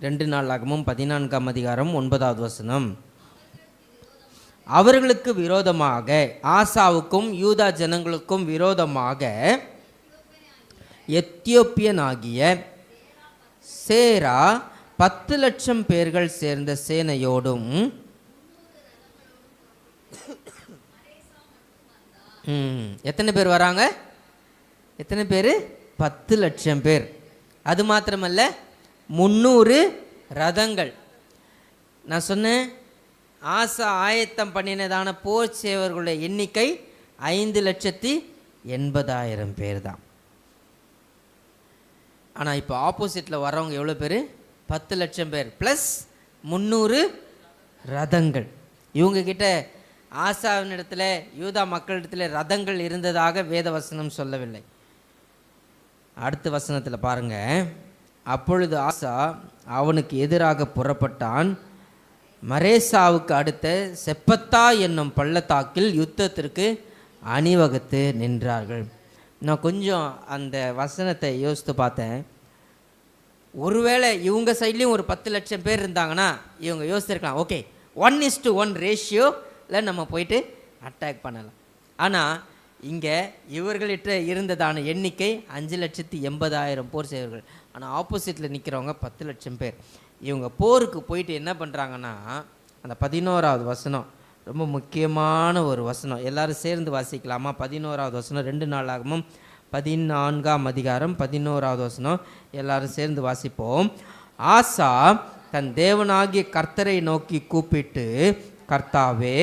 2 நாளாகமும் 14ஆம் அதிகாரம் 9வது வசனம். அவர்களுக்கு விரோதமாக, ஆசாவுக்கும் யூதா ஜனங்களுக்கும் விரோதமாக எத்தியோப்பியனாகிய சேரா 10 லட்சம் பேர்கள் சேர்ந்த சேனையோடும் எத்தனை பேர் வராங்க? எத்தனை பேர்? 10 லட்சம் பேர். அது மாத்திரமல்ல, 300 ரதங்கள். நான் சொன்னேன், ஆசா ஆயத்தம் பண்ணினதான போர் சேவர்களுடைய எண்ணிக்கை 5,80,000 பேர் தான். ஆனால் இப்போ ஆப்போசிட்டில் வர்றவங்க எவ்வளோ பேர்? 10 லட்சம் பேர் ப்ளஸ் 300 ரதங்கள். இவங்கக்கிட்ட ஆசாவினிடத்தில், யூதா மக்களிடத்தில் ரதங்கள் இருந்ததாக வேதவசனம் சொல்லவில்லை. அடுத்த வசனத்தில் பாருங்க, அப்பொழுது ஆசா அவனுக்கு எதிராக புறப்பட்டான். மரேசாவுக்கு அடுத்த செப்பத்தா என்னும் பள்ளத்தாக்கில் யுத்தத்திற்கு அணிவகுத்து நின்றார்கள். நான் கொஞ்சம் அந்த வசனத்தை யோசித்து பார்த்தேன். ஒருவேளை இவங்க சைட்லேயும் ஒரு 10 லட்சம் பேர் இருந்தாங்கன்னா இவங்க யோசிச்சிருக்கலாம், ஓகே 1:1 ரேஷியோவில் நம்ம போயிட்டு அட்டாக் பண்ணலாம். ஆனால் இங்கே இவர்கள்கிட்ட இருந்ததான எண்ணிக்கை 5,80,000 போர் செய்வர்கள். ஆனால் ஆப்போசிட்டில் நிற்கிறவங்க 10 லட்சம் பேர். இவங்க போருக்கு போயிட்டு என்ன பண்ணுறாங்கன்னா, அந்த 11வது வசனம் ரொம்ப முக்கியமான ஒரு வசனம், எல்லாரும் சேர்ந்து வாசிக்கலாமா? 11வது வசனம் 2 நாளாகமும் 14ஆம் அதிகாரம் 11வது வசனம் எல்லாரும் சேர்ந்து வாசிப்போம். ஆசா தன் தேவனாகிய கர்த்தரை நோக்கி கூப்பிட்டு, கர்த்தாவே,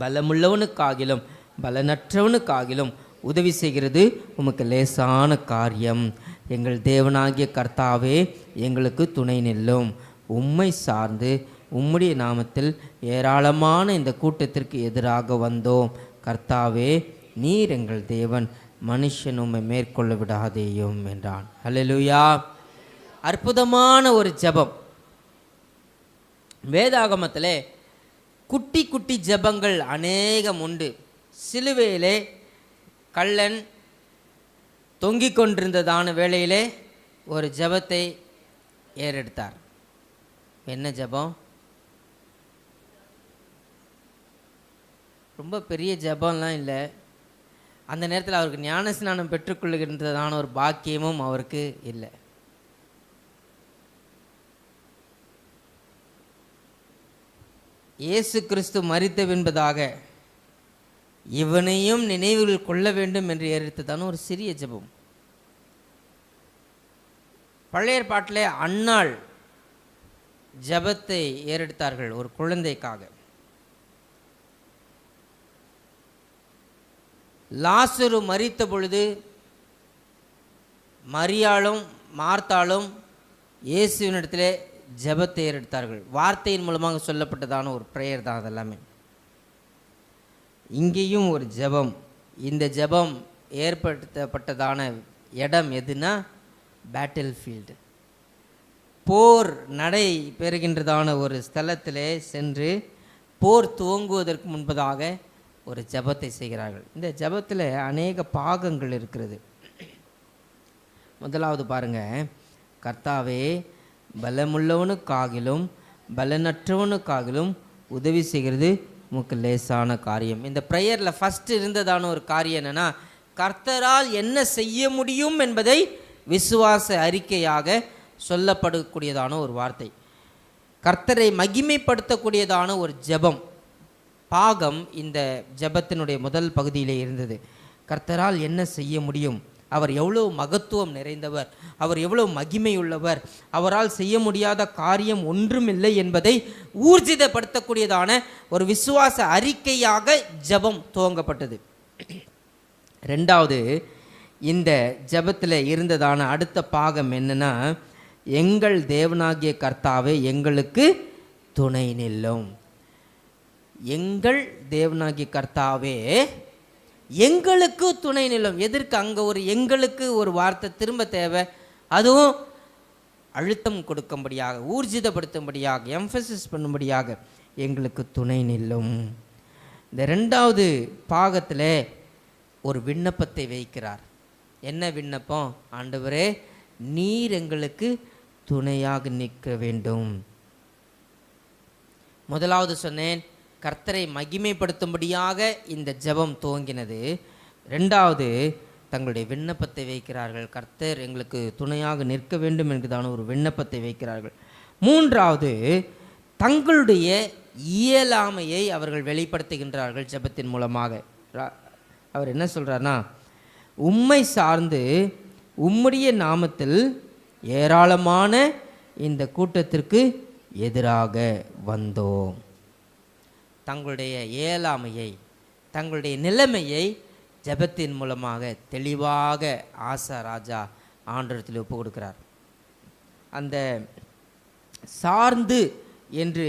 பலமுள்ளவனுக்காகிலும் பலனற்றவனுக்காகிலும் உதவி செய்கிறது உமக்கு லேசான காரியம். எங்கள் தேவனாகிய கர்த்தாவே, எங்களுக்கு துணை நில்லும். உம்மை சார்ந்து உம்முடைய நாமத்தில் ஏராளமான இந்த கூட்டத்திற்கு எதிராக வந்தோம். கர்த்தாவே, நீர் எங்கள் தேவன், மனுஷன் உம்மை மேற்கொள்ள விடாதேயும் என்றான். அல்லேலூயா. அற்புதமான ஒரு ஜெபம். வேதாகமத்திலே குட்டி குட்டி ஜெபங்கள் அநேகம் உண்டு. சிலுவையிலே கள்ளன் தொங்கிக் கொண்டிருந்ததான வேளையிலே ஒரு ஜெபத்தை ஏறெடுத்தார். என்ன ஜெபம்? ரொம்ப பெரிய ஜெபம்லாம் இல்லை. அந்த நேரத்தில் அவருக்கு ஞானஸ்நானம் பெற்றுக்கொள்ளுகின்றதான ஒரு பாக்கியமும் அவருக்கு இல்லை. இயேசு கிறிஸ்து மரித்த பின்பதாக இவனையும் நினைவில் கொள்ள வேண்டும் என்று ஏறெடுத்ததான ஒரு சிறிய ஜெபம். பழைய ஏற்பாட்டிலே அன்னாள் ஜெபத்தை ஏறெடுத்தார்கள் ஒரு குழந்தைக்காக. லாசரு மரித்த பொழுது மரியாளும் மார்த்தாளும் இயேசுவினிடத்திலே ஜெபத்தை ஏறெடுத்தார்கள். வார்த்தையின் மூலமாக சொல்லப்பட்டதான ஒரு ப்ரேயர் தான் அதெல்லாமே. இங்கேயும் ஒரு ஜெபம். இந்த ஜெபம் ஏற்படுத்தப்பட்டதான இடம் எதுனா பேட்டில் ஃபீல்டு. போர் நடை பெறுகின்றதான ஒரு ஸ்தலத்திலே சென்று போர் துவங்குவதற்கு முன்பதாக ஒரு ஜெபத்தை செய்கிறார்கள். இந்த ஜெபத்தில் அநேக பாகங்கள் இருக்கிறது. முதலாவது பாருங்க, கர்த்தாவே, பலமுள்ளவனுக்காகிலும் பலனற்றவனுக்காகிலும் உதவி செய்கிறது உமக்கு லேசான காரியம். இந்த ப்ரேயரில் ஃபஸ்ட்டு இருந்ததான ஒரு காரியம் என்னென்னா, கர்த்தரால் என்ன செய்ய முடியும் என்பதை விசுவாச அறிக்கையாக சொல்லப்படக்கூடியதான ஒரு வார்த்தை. கர்த்தரை மகிமைப்படுத்தக்கூடியதான ஒரு ஜெபம் பாகம் இந்த ஜெபத்தினுடைய முதல் பகுதியிலே இருந்தது. கர்த்தரால் என்ன செய்ய முடியும், அவர் எவ்வளோ மகத்துவம் நிறைந்தவர், அவர் எவ்வளோ மகிமையுள்ளவர், அவரால் செய்ய முடியாத காரியம் ஒன்றுமில்லை என்பதை ஊர்ஜிதப்படுத்தக்கூடியதான ஒரு விசுவாச அறிக்கையாக ஜெபம் துவங்கப்பட்டது. ரெண்டாவது, இந்த ஜெபத்தில் இருந்ததான அடுத்த பாகம் என்னன்னா, எங்கள் தேவனாகிய கர்த்தாவே, எங்களுக்கு துணை நில்லும். எங்கள் தேவனாகிய கர்த்தாவே, எங்களுக்கு துணை நில்லும். எதற்கு அங்கே ஒரு எங்களுக்கு ஒரு வார்த்தை திரும்ப தேவை? அதுவும் அழுத்தம் கொடுக்கும்படியாக, ஊர்ஜிதப்படுத்தும்படியாக, எம்ஃபசிஸ் பண்ணும்படியாக எங்களுக்கு துணை நில்லும். இந்த ரெண்டாவது பாகத்தில் ஒரு விண்ணப்பத்தை வைக்கிறார். என்ன விண்ணப்பம்? ஆண்டவரே, நீர் எங்களுக்கு துணையாக நிற்க வேண்டும். முதலாவது சொன்னேன், கர்த்தரை மகிமைப்படுத்தும்படியாக இந்த ஜெபம் துவங்கினது. ரெண்டாவது, தங்களுடைய விண்ணப்பத்தை வைக்கிறார்கள். கர்த்தர் எங்களுக்கு துணையாக நிற்க வேண்டும் என்கிறதான ஒரு விண்ணப்பத்தை வைக்கிறார்கள். மூன்றாவது, தங்களுடைய இயலாமையை அவர்கள் வெளிப்படுத்துகின்றார்கள் ஜெபத்தின் மூலமாக. அவர் என்ன சொல்கிறார்னா, உம்மை சார்ந்து உம்முடைய நாமத்தில் ஏராளமான இந்த கூட்டத்திற்கு எதிராக வந்தோம். தங்களுடைய இயலாமையை, தங்களுடைய நிலைமையை ஜெபத்தின் மூலமாக தெளிவாக ஆசா ராஜா ஆண்டவரிடத்தில் ஒப்பு கொடுக்கிறார். அந்த சார்ந்து என்று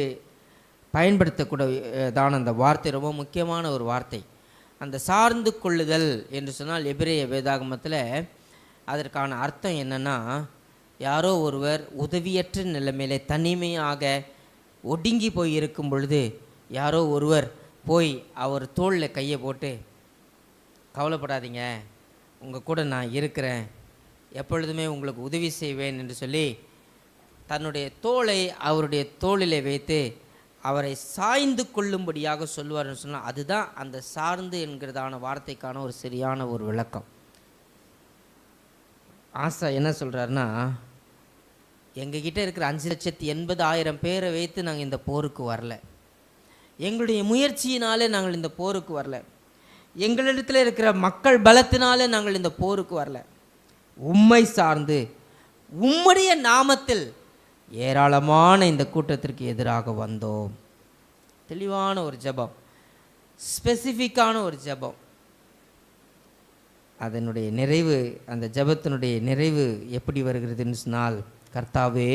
பயன்படுத்தக்கூடியதான அந்த வார்த்தை ரொம்ப முக்கியமான ஒரு வார்த்தை. அந்த சார்ந்து கொள்ளுதல் என்று சொன்னால் எபிரேய வேதாகமத்தில் அதற்கான அர்த்தம் என்னன்னா, யாரோ ஒருவர் உதவியற்ற நிலைமையிலே தனிமையாக ஒடுங்கி போய் இருக்கும் பொழுது யாரோ ஒருவர் போய் அவர் தோளில் கையை போட்டு, கவலைப்படாதீங்க, உங்கள் கூட நான் இருக்கிறேன், எப்பொழுதுமே உங்களுக்கு உதவி செய்வேன் என்று சொல்லி தன்னுடைய தோளை அவருடைய தோளிலே வைத்து அவரை சாய்ந்து கொள்ளும்படியாக சொல்லுவார்னு சொன்னால், அதுதான் அந்த சார்ந்து என்கிறதான வார்த்தைக்கான ஒரு சரியான ஒரு விளக்கம். ஆசா என்ன சொல்கிறாருன்னா, எங்ககிட்ட இருக்கிற 5,80,000 பேரை வைத்து நாங்கள் இந்த போருக்கு வரல, எங்களுடைய முயற்சியினாலே நாங்கள் இந்த போருக்கு வரல, எங்களிடத்தில் இருக்கிற மக்கள் பலத்தினாலே நாங்கள் இந்த போருக்கு வரல, உம்மை சார்ந்து உம்முடைய நாமத்தில் ஏராளமான இந்த கூட்டத்திற்கு எதிராக வந்தோம். தெளிவான ஒரு ஜெபம், ஸ்பெசிஃபிக்கான ஒரு ஜெபம். அதனுடைய நிறைவு, அந்த ஜெபத்தினுடைய நிறைவு எப்படி வருகிறதுன்னு சொன்னால், கர்த்தாவே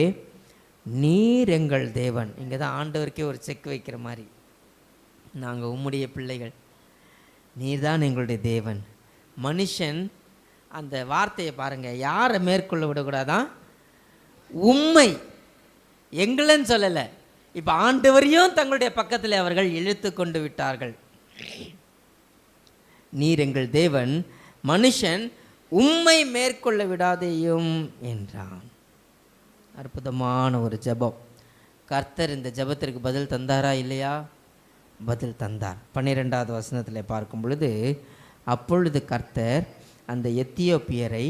நீர் எங்கள் தேவன். இங்கே தான் ஆண்டவருக்கே ஒரு செக் வைக்கிற மாதிரி, நாங்கள் உம்முடைய பிள்ளைகள், நீர்தான் எங்களுடைய தேவன். மனுஷன் அந்த வார்த்தையை பாருங்கள், யாரை மேற்கொள்ள விடக்கூடாதான், உம்மை, எங்களன்னு சொல்லலை, இப்போ ஆண்டவரையும் தங்களுடைய பக்கத்தில் அவர்கள் இழுத்து கொண்டு விட்டார்கள். நீர் எங்கள் தேவன், மனுஷன் உம்மை மேற்கொள்ள விடாதேயும் என்றான். அற்புதமான ஒரு ஜெபம். கர்த்தர் இந்த ஜெபத்திற்கு பதில் தந்தாரா இல்லையா? பதில் தந்தார். 12வது வசனத்தில் பார்க்கும் பொழுது, அப்பொழுது கர்த்தர் அந்த எத்தியோப்பியரை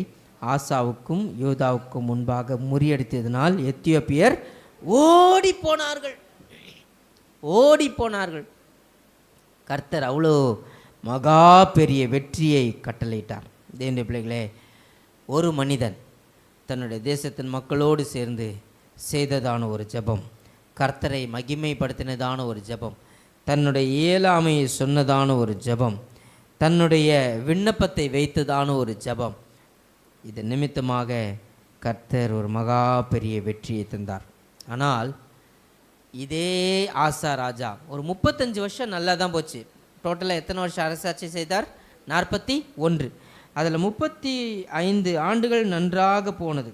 ஆசாவுக்கும் யூதாவுக்கும் முன்பாக முறியடித்ததினால் எத்தியோப்பியர் ஓடி போனார்கள். ஓடி போனார்கள். கர்த்தர் அவ்வளோ மகா பெரிய வெற்றியை கட்டளையிட்டார். தேவனுடைய பிள்ளைகளே, ஒரு மனிதன் தன்னுடைய தேசத்தின் மக்களோடு சேர்ந்து செய்ததான ஒரு ஜெபம், கர்த்தரை மகிமைப்படுத்தினதான ஒரு ஜெபம், தன்னுடைய இயலாமையை சொன்னதான ஒரு ஜெபம், தன்னுடைய விண்ணப்பத்தை வைத்ததான ஒரு ஜெபம், இது நிமித்தமாக கர்த்தர் ஒரு மகா பெரிய வெற்றியை தந்தார். ஆனால் இதே ஆசா ராஜா ஒரு 35 வருஷம் நல்லா தான் போச்சு. டோட்டலாக எத்தனை வருஷம் அரசாட்சி செய்தார்? 41. அதில் 35 ஆண்டுகள் நன்றாக போனது.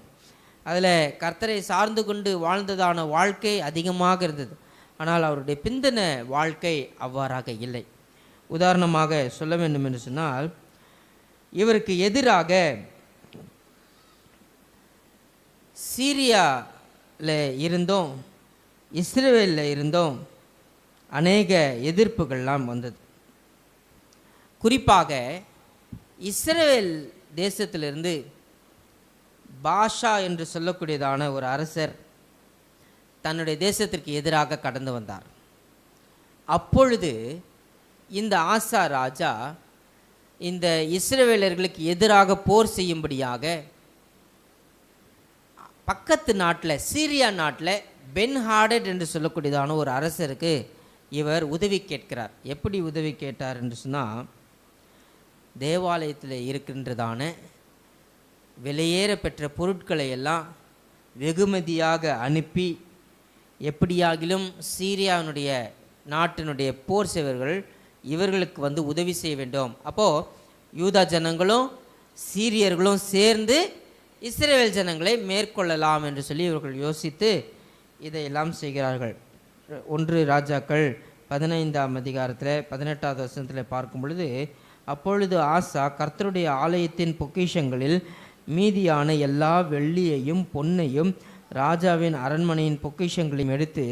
அதில் கர்த்தரை சார்ந்து கொண்டு வாழ்ந்ததான வாழ்க்கை அதிகமாக இருந்தது. ஆனால் அவருடைய பிந்தின வாழ்க்கை அவ்வாறாக இல்லை. உதாரணமாக சொல்ல வேண்டும் என்று சொன்னால், இவருக்கு எதிராக சீரியாவில் இருந்தும் இஸ்ரேலில் இருந்தும் அநேக எதிர்ப்புகள்லாம் வந்தது. குறிப்பாக இஸ்ரேல் தேசத்திலிருந்து பாஷா என்று சொல்லக்கூடியதான ஒரு அரசர் தன்னுடைய தேசத்திற்கு எதிராக கடந்து வந்தார். அப்பொழுது இந்த ஆசா ராஜா இந்த இஸ்ரவேலர்களுக்கு எதிராக போர் செய்யும்படியாக பக்கத்து நாட்டில், சீரியா நாட்டில் பென்ஹாடட் என்று சொல்லக்கூடியதான ஒரு அரசருக்கு இவர் உதவி கேட்கிறார். எப்படி உதவி கேட்டார் என்று சொன்னால், தேவாலயத்தில் இருக்கின்றதான விலையேற பெற்ற பொருட்களை எல்லாம் வெகுமதியாக அனுப்பி எப்படியாகிலும் சீரியாவினுடைய நாட்டினுடைய போர் செய்வர்கள் இவர்களுக்கு வந்து உதவி செய்ய வேண்டும். அப்போது யூதா ஜனங்களும் சீரியர்களும் சேர்ந்து இஸ்ரவேல் ஜனங்களை மேற்கொள்ளலாம் என்று சொல்லி இவர்கள் யோசித்து இதையெல்லாம் செய்கிறார்கள். 1 ராஜாக்கள் 15ஆம் அதிகாரத்தில் 18வது வசனத்தில் பார்க்கும் பொழுது, அப்பொழுது ஆசா கர்த்தருடைய ஆலயத்தின் பொக்கிஷங்களில் மீதியான எல்லா வெள்ளியையும் பொன்னையும் ராஜாவின் அரண்மனையின் பொக்கிஷங்களையும் எடுத்து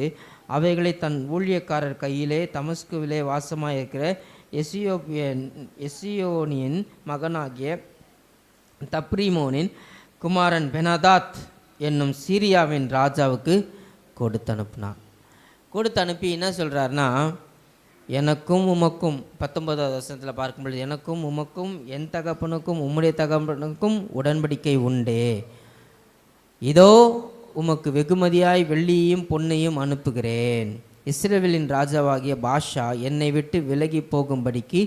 அவைகளை தன் ஊழியக்காரர் கையிலே தமஸ்குவிலே வாசமாயிருக்கிற எசியோனியின் மகனாகிய தப்ரீமோனின் குமாரன் பெனாதாத் என்னும் சீரியாவின் ராஜாவுக்கு கொடுத்து அனுப்பினார். கொடுத்து அனுப்பி என்ன சொல்கிறாருன்னா, எனக்கும் உமக்கும் 19வது வசனத்தில் பார்க்கும்பொழுது, எனக்கும் உமக்கும் என் தகப்பனுக்கும் உம்முடைய தகப்பனுக்கும் உடன்படிக்கை உண்டே, இதோ உமக்கு வெகுமதியாய் வெள்ளியையும் பொன்னையும் அனுப்புகிறேன். இஸ்ரவேலின் ராஜாவாகிய பாஷா என்னை விட்டு விலகி போகும்படிக்கு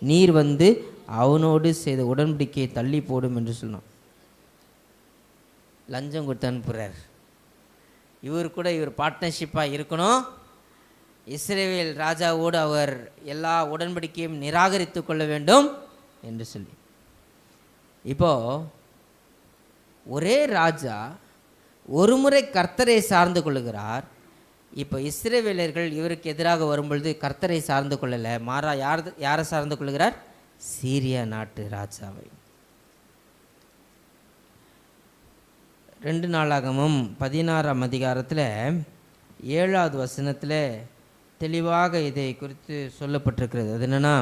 நீர் வந்து அவனோடு செய்த உடன்படிக்கையை தள்ளி போடும் என்று சொன்னான். லஞ்சம் கொடுத்து அனுப்புகிறார். இவர் கூட இவர் பார்ட்னர்ஷிப்பாக இருக்கணும், இஸ்ரவேல் ராஜாவோடு அவர் எல்லா உடன்படிக்கையும் நிராகரித்து கொள்ள வேண்டும் என்று சொல்லி. இப்போது ஒரே ராஜா ஒரு முறை கர்த்தரை சார்ந்து கொள்ளுகிறார். இப்போ இஸ்ரவேலர்கள் இவருக்கு எதிராக வரும்பொழுது கர்த்தரை சார்ந்து கொள்ளலை, மாறா யாரை சார்ந்து கொள்ளுகிறார்? சீரியா நாட்டு ராஜாவை. 2 நாளாகமும் 16ஆம் அதிகாரத்தில் 7வது வசனத்தில் தெளிவாக இதை குறித்து சொல்லப்பட்டிருக்கிறது. அது என்னென்னா,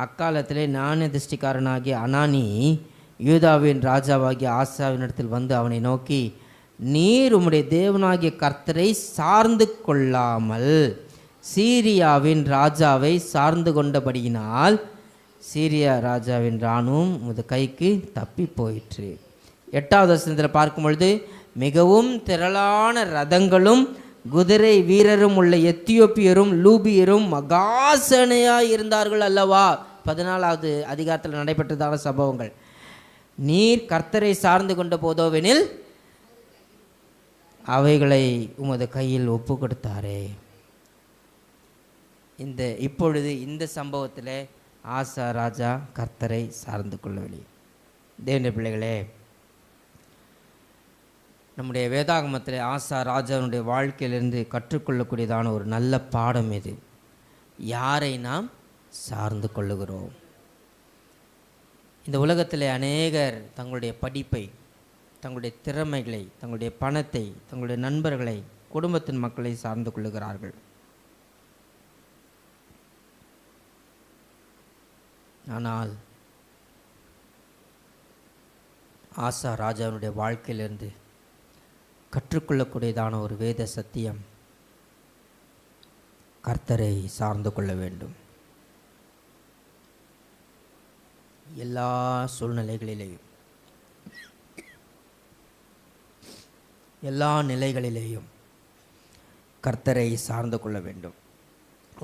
அக்காலத்திலே ஞான திருஷ்டிக்காரனாகிய அனானி யூதாவின் ராஜாவாகிய ஆசாவினிடத்தில் வந்து அவனை நோக்கி, நீர் உம்முடைய தேவனாகிய கர்த்தரை சார்ந்து கொள்ளாமல் சீரியாவின் ராஜாவை சார்ந்து கொண்டபடியினால் சீரியா ராஜாவின் இராணுவம் உமது கைக்கு தப்பி போயிற்று. 8வது வசனத்தில் பார்க்கும் பொழுது, மிகவும் திரளான ரதங்களும் குதிரை வீரரும் உள்ள எத்தியோப்பியரும் லூபியரும் மகாசனையாய் இருந்தார்கள் அல்லவா. 14வது அதிகாரத்தில் நடைபெற்றதான சம்பவங்கள். நீர் கர்த்தரை சார்ந்து கொண்ட போதோவெனில் அவைகளை உமது கையில் ஒப்பு கொடுத்தாரே. இப்பொழுது இந்த சம்பவத்தில் ஆசா ராஜா கர்த்தரை சார்ந்து கொள்ளவில்லை. தேவனுடைய பிள்ளைகளே, நம்முடைய வேதாகமத்தில் ஆசா ராஜாவுடைய வாழ்க்கையிலிருந்து கற்றுக்கொள்ளக்கூடியதான ஒரு நல்ல பாடம் இது. யாரை நாம் சார்ந்து கொள்ளுகிறோம்? இந்த உலகத்தில் அநேகர் தங்களுடைய படிப்பை, தங்களுடைய திறமைகளை, தங்களுடைய பணத்தை, தங்களுடைய நண்பர்களை, குடும்பத்தின் மக்களை சார்ந்து கொள்ளுகிறார்கள். ஆனால் ஆசா ராஜாவுடைய வாழ்க்கையிலிருந்து கற்றுக்கொள்ளக்கூடியதான ஒரு வேத சத்தியம், கர்த்தரை சார்ந்து கொள்ள வேண்டும். எல்லா சூழ்நிலைகளிலேயும், எல்லா நிலைகளிலேயும் கர்த்தரை சார்ந்து கொள்ள வேண்டும்.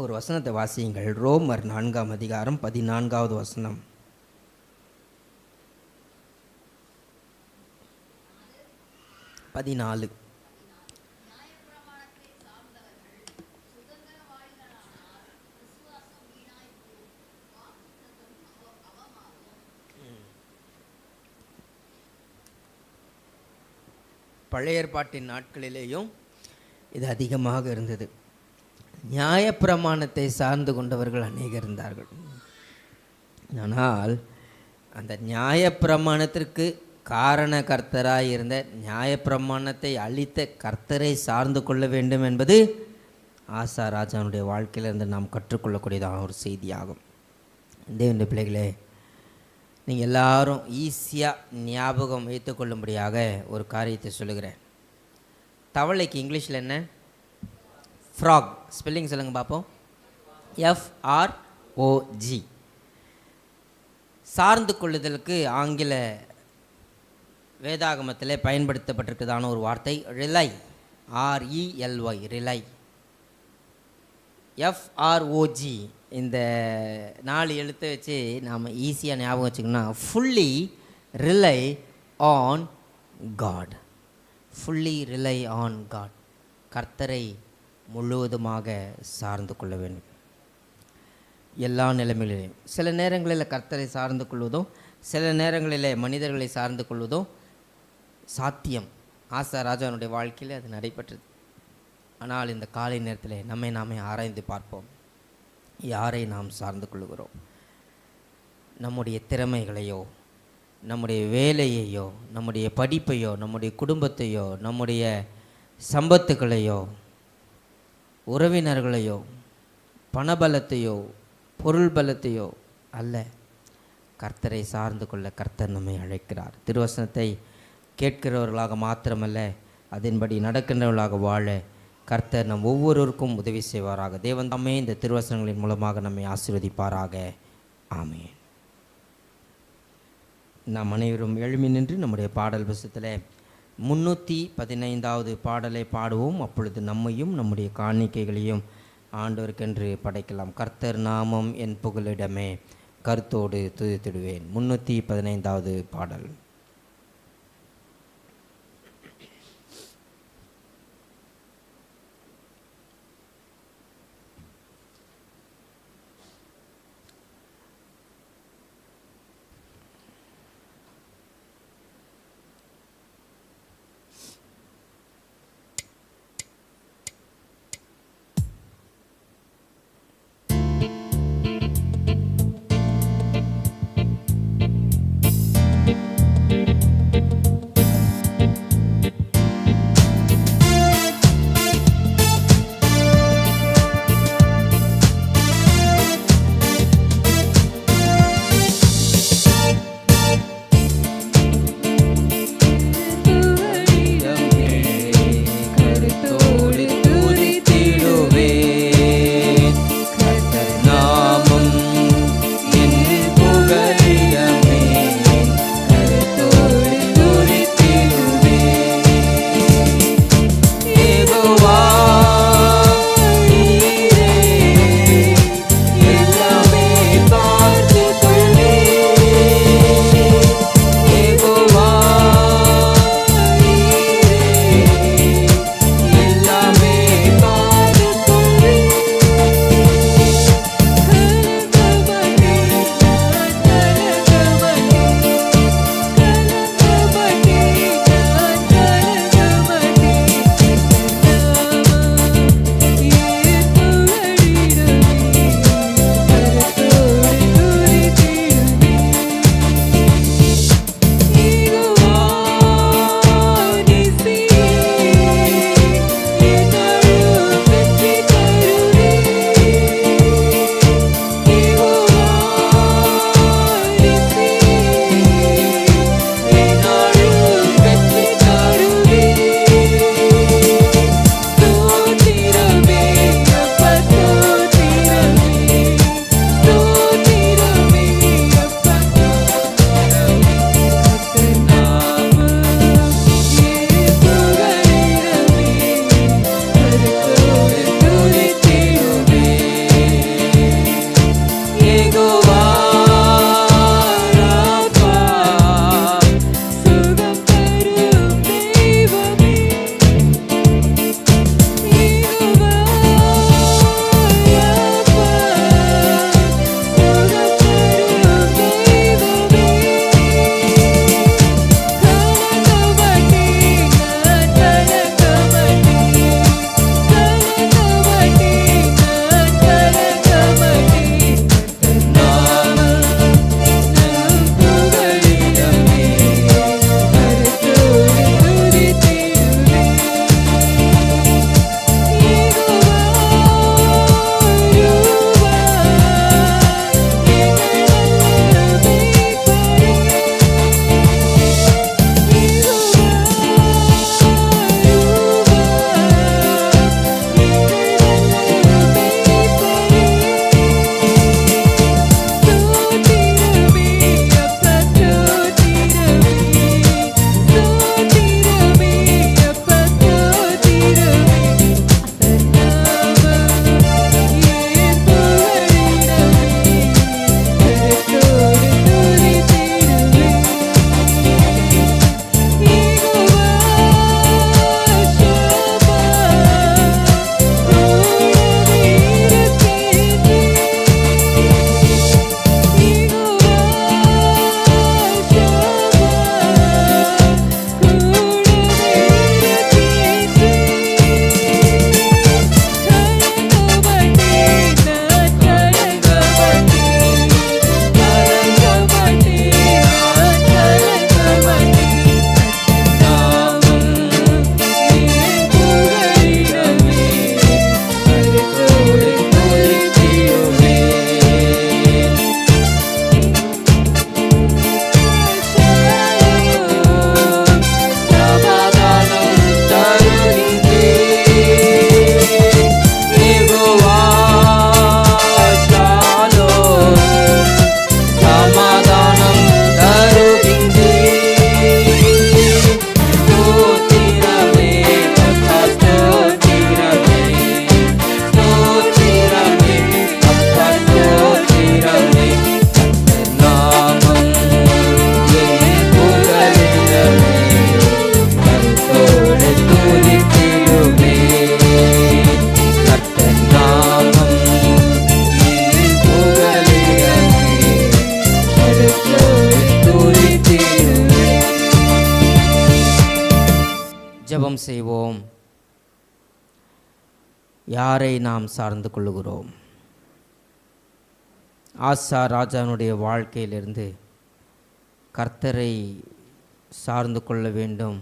ஒரு வசனத்தை வாசியுங்கள். ரோமர் 4ஆம் அதிகாரம் 14வது வசனம். பழைய ஏற்பாட்டின் நாட்களிலேயும் இது அதிகமாக இருந்தது. நியாயப்பிரமாணத்தை சார்ந்து கொண்டவர்கள் அநேகர் இருந்தார்கள். ஆனால் அந்த நியாயப்பிரமாணத்திற்கு காரணகர்த்தராய் இருந்த, நியாயப்பிரமாணத்தை அளித்த கர்த்தரை சார்ந்து கொள்ள வேண்டும் என்பது ஆசா ராஜாவுடைய வாழ்க்கையிலிருந்து நாம் கற்றுக்கொள்ளக்கூடியதான ஒரு செய்தியாகும். தேவனுடைய பிள்ளைகளே, நீங்கள் எல்லாரும் ஈஸியாக ஞாபகம் வைத்துக்கொள்ளும்படியாக ஒரு காரியத்தை சொல்லுகிறேன். தவளைக்கு இங்கிலீஷில் என்ன? ஃப்ராக். ஸ்பெல்லிங் சொல்லுங்கள் பார்ப்போம். FROG. சார்ந்து கொள்ளுதலுக்கு ஆங்கில வேதாகமத்தில் பயன்படுத்தப்பட்டிருக்கிறதான ஒரு வார்த்தை ரிலை. RELY, rely. FROG, இந்த 4 எழுத்தை வச்சு நாம் ஈஸியாக ஞாபகம் வச்சுக்கணும்னா, fully rely on God. Fully rely on God. கர்த்தரை முழுவதுமாக சார்ந்து கொள்ள வேண்டும் எல்லா நிலைமைகளிலும். சில நேரங்களில் கர்த்தரை சார்ந்து கொள்வதும், சில நேரங்களில் மனிதர்களை சார்ந்து கொள்வதும் சாத்தியம். ஆசா ராஜாவுடைய வாழ்க்கையில் அது நடைபெற்றது. ஆனால் இந்த காலை நேரத்தில் நம்மை நாமே ஆராய்ந்து பார்ப்போம். யாரை நாம் சார்ந்து கொள்கிறோம்? நம்முடைய திறமைகளையோ, நம்முடைய வேலையையோ, நம்முடைய படிப்பையோ, நம்முடைய குடும்பத்தையோ, நம்முடைய சம்பத்துக்களையோ, உறவினர்களையோ, பணபலத்தையோ, பொருள் பலத்தையோ அல்ல, கர்த்தரை சார்ந்து கொள்ள கர்த்தர் நம்மை அழைக்கிறார். திருவசனத்தை கேட்கிறவர்களாக மாத்திரமல்ல, அதன்படி நடக்கின்றவர்களாக வாழ கர்த்தர் நம் ஒவ்வொருவருக்கும் உதவி செய்வாராக. தேவன் தாமே இந்த திருவசனங்களின் மூலமாக நம்மை ஆசீர்வதிப்பாராக. ஆமென். நாம் அனைவரும் எழுமி நின்று நம்முடைய பாடல் புஸ்தகத்தில் 315வது பாடலை பாடுவோம். அப்பொழுது நம்மையும் நம்முடைய காணிக்கைகளையும் ஆண்டவருக்கென்று படைக்கலாம். கர்த்தர் நாமம் என் புகலிடமே, கருத்தோடு துதித்திடுவேன். 315வது பாடல். செய்வோம். யாரை நாம் சார்ந்து கொள்ளுகிறோம்? ஆசா ராஜானுடைய வாழ்க்கையிலிருந்து கர்த்தரை சார்ந்து கொள்ள வேண்டும்,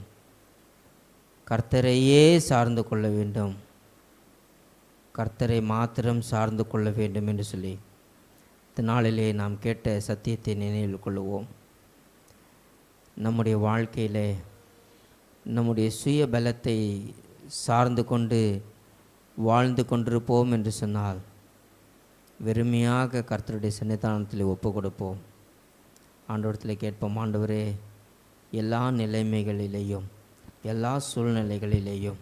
கர்த்தரையே சார்ந்து கொள்ள வேண்டும், கர்த்தரை மாத்திரம் சார்ந்து கொள்ள வேண்டும் என்று சொல்லி இந்த நாளிலே நாம் கேட்ட சத்தியத்தை நினைவில் கொள்ளுவோம். நம்முடைய வாழ்க்கையில் நம்முடைய சுய பலத்தை சார்ந்து கொண்டு வாழ்ந்து கொண்டிருப்போம் என்று சொன்னால் வெறுமையாக கர்த்தருடைய சன்னிதானத்தில் ஒப்பு கொடுப்போம். ஆண்டவரத்தில் கேட்போம், ஆண்டவரே, எல்லா நிலைமைகளிலேயும், எல்லா சூழ்நிலைகளிலேயும்,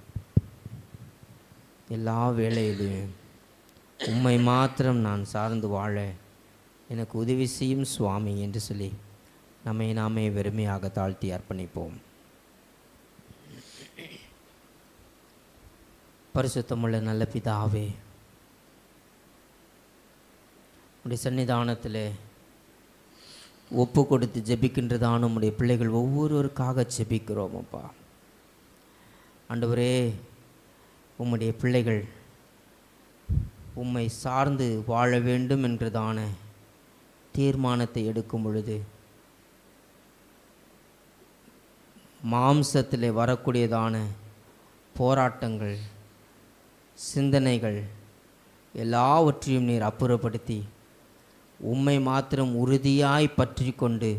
எல்லா வேளையிலேயும் உம்மை மாத்திரம் நான் சார்ந்து வாழ எனக்கு உதவி செய்யும் சுவாமி என்று சொல்லி நம்மை நாமே வெறுமையாக தாழ்த்தி அர்ப்பணிப்போம். பரிசுத்தமுள்ள நல்ல பிதாவே, உடைய சன்னிதானத்தில் ஒப்பு கொடுத்து ஜெபிக்கின்றதான உடைய பிள்ளைகள் ஒவ்வொருவருக்காக ஜெபிக்கிறோம் அப்பா. ஆண்டவரே, உம்முடைய பிள்ளைகள் உம்மை சார்ந்து வாழ வேண்டும் என்கிறதான தீர்மானத்தை எடுக்கும் பொழுது மாம்சத்தில் வரக்கூடியதான போராட்டங்கள், சிந்தனைகள் எல்லாவற்றையும் நீர் அப்புறப்படுத்தி உம்மை மாத்திரம் உறுதியாய் பற்றி கொண்டு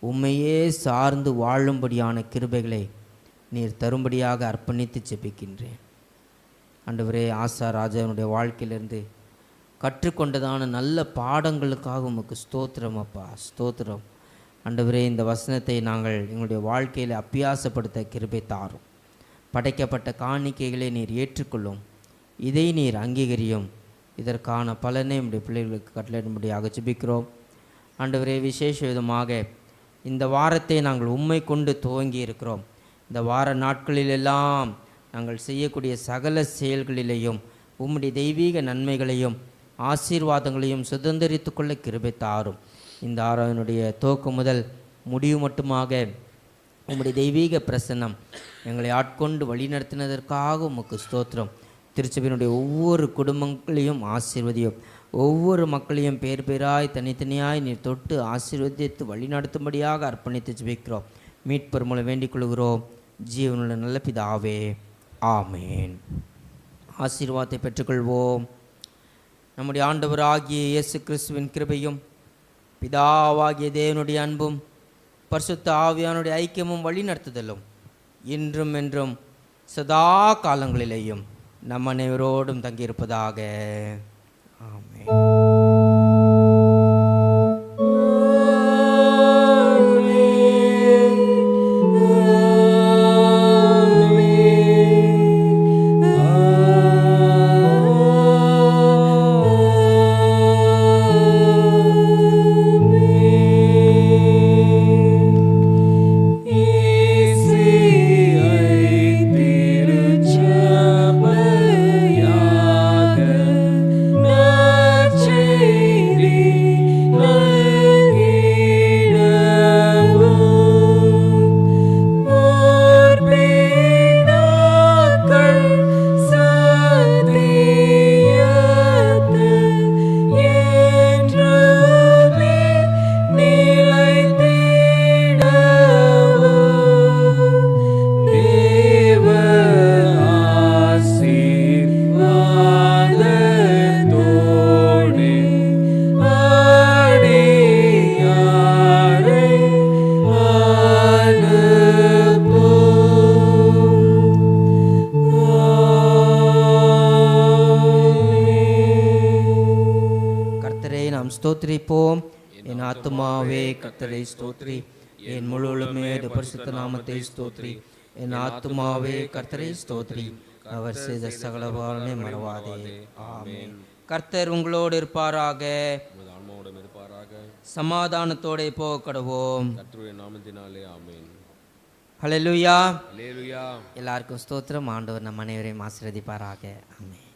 உம்மையே சார்ந்து வாழும்படியான கிருபைகளை நீர் தரும்படியாக அர்ப்பணித்து ஜெபிக்கின்றேன். ஆண்டவரே, ஆசா ராஜாவுடைய வாழ்க்கையிலிருந்து கற்றுக்கொண்டதான நல்ல பாடங்களுக்காக உமக்கு ஸ்தோத்திரம் அப்பா, ஸ்தோத்திரம். ஆண்டவரே, இந்த வசனத்தை நாங்கள் எங்களுடைய வாழ்க்கையில் அபியாசப்படுத்த கிருபை தாரும். படைக்கப்பட்ட காணிக்கைகளை நீர் ஏற்றுக்கொள்ளும், இதை நீர் அங்கீகரியும். இதற்கான பலனை நம்முடைய பிள்ளைகளுக்கு கட்டளையிடும்படியாக ஜெபிக்கிறோம். ஆண்டவரே, விசேஷ விதமாக இந்த வாரத்தை நாங்கள் உம்மை கொண்டு துவங்கி இருக்கிறோம். இந்த வார நாட்களிலெல்லாம் நாங்கள் செய்யக்கூடிய சகல செயல்களிலேயும் உம்முடைய தெய்வீக நன்மைகளையும் ஆசீர்வாதங்களையும் சுதந்திரித்து கொள்ள கிருபை தாரும். இந்த ஆராதனுடைய துவக்கம் முதல் முடிவு மட்டுமாக உம்முடைய தெய்வீக பிரசன்னம் எங்களை ஆட்கொண்டு வழிநடத்தினதற்காக உமக்கு ஸ்தோத்திரம். திருச்சபையினுடைய ஒவ்வொரு குடும்பங்களையும் ஆசீர்வதியும், ஒவ்வொரு மக்களையும் பேர் பேராய் தனித்தனியாய் நீர் தொட்டு ஆசீர்வதித்து வழிநடத்தும்படியாக அர்ப்பணித்து ஜெபிக்கிறோம். மீட்பர் மூலம் வேண்டிக் கொள்கிறோம் ஜீவனுள்ள நல்ல பிதாவே, ஆமேன். ஆசீர்வாதத்தை பெற்றுக்கொள்வோம். நம்முடைய ஆண்டவராகிய இயேசு கிறிஸ்துவின் கிருபையும் பிதாவாகிய தேவனுடைய அன்பும் பரிசுத்த ஆவியானுடைய ஐக்கியமும் வழிநடத்துதலும் இன்றும் என்றும் சதா காலங்களிலேயும் நம் அனைவரோடும் தங்கியிருப்பதாக. ஆமென். ஸ்தோத்திரிப்போம். என் ஆத்துமாவே கர்த்தரை ஸ்தோத்ரி, என் முழுவதுமே பரிசுத்த நாமத்தை ஸ்தோத்ரி. என் ஆத்துமாவே கர்த்தரை ஸ்தோத்ரி, அவர் செய்த சகல பாவனை மறவாதே. ஆமென். கர்த்தர் உங்களோடு இருப்பாராக, சமாதானத்தோட போக கடவோம். கர்த்தருடைய நாமத்தினாலே ஆமென். ஹல்லேலூயா. ஹல்லேலூயா. எல்லாருக்கும் ஸ்தோத்திரம். ஆண்டவர் நம் அனைவரையும் ஆசீர்வதிப்பாராக. ஆமென்.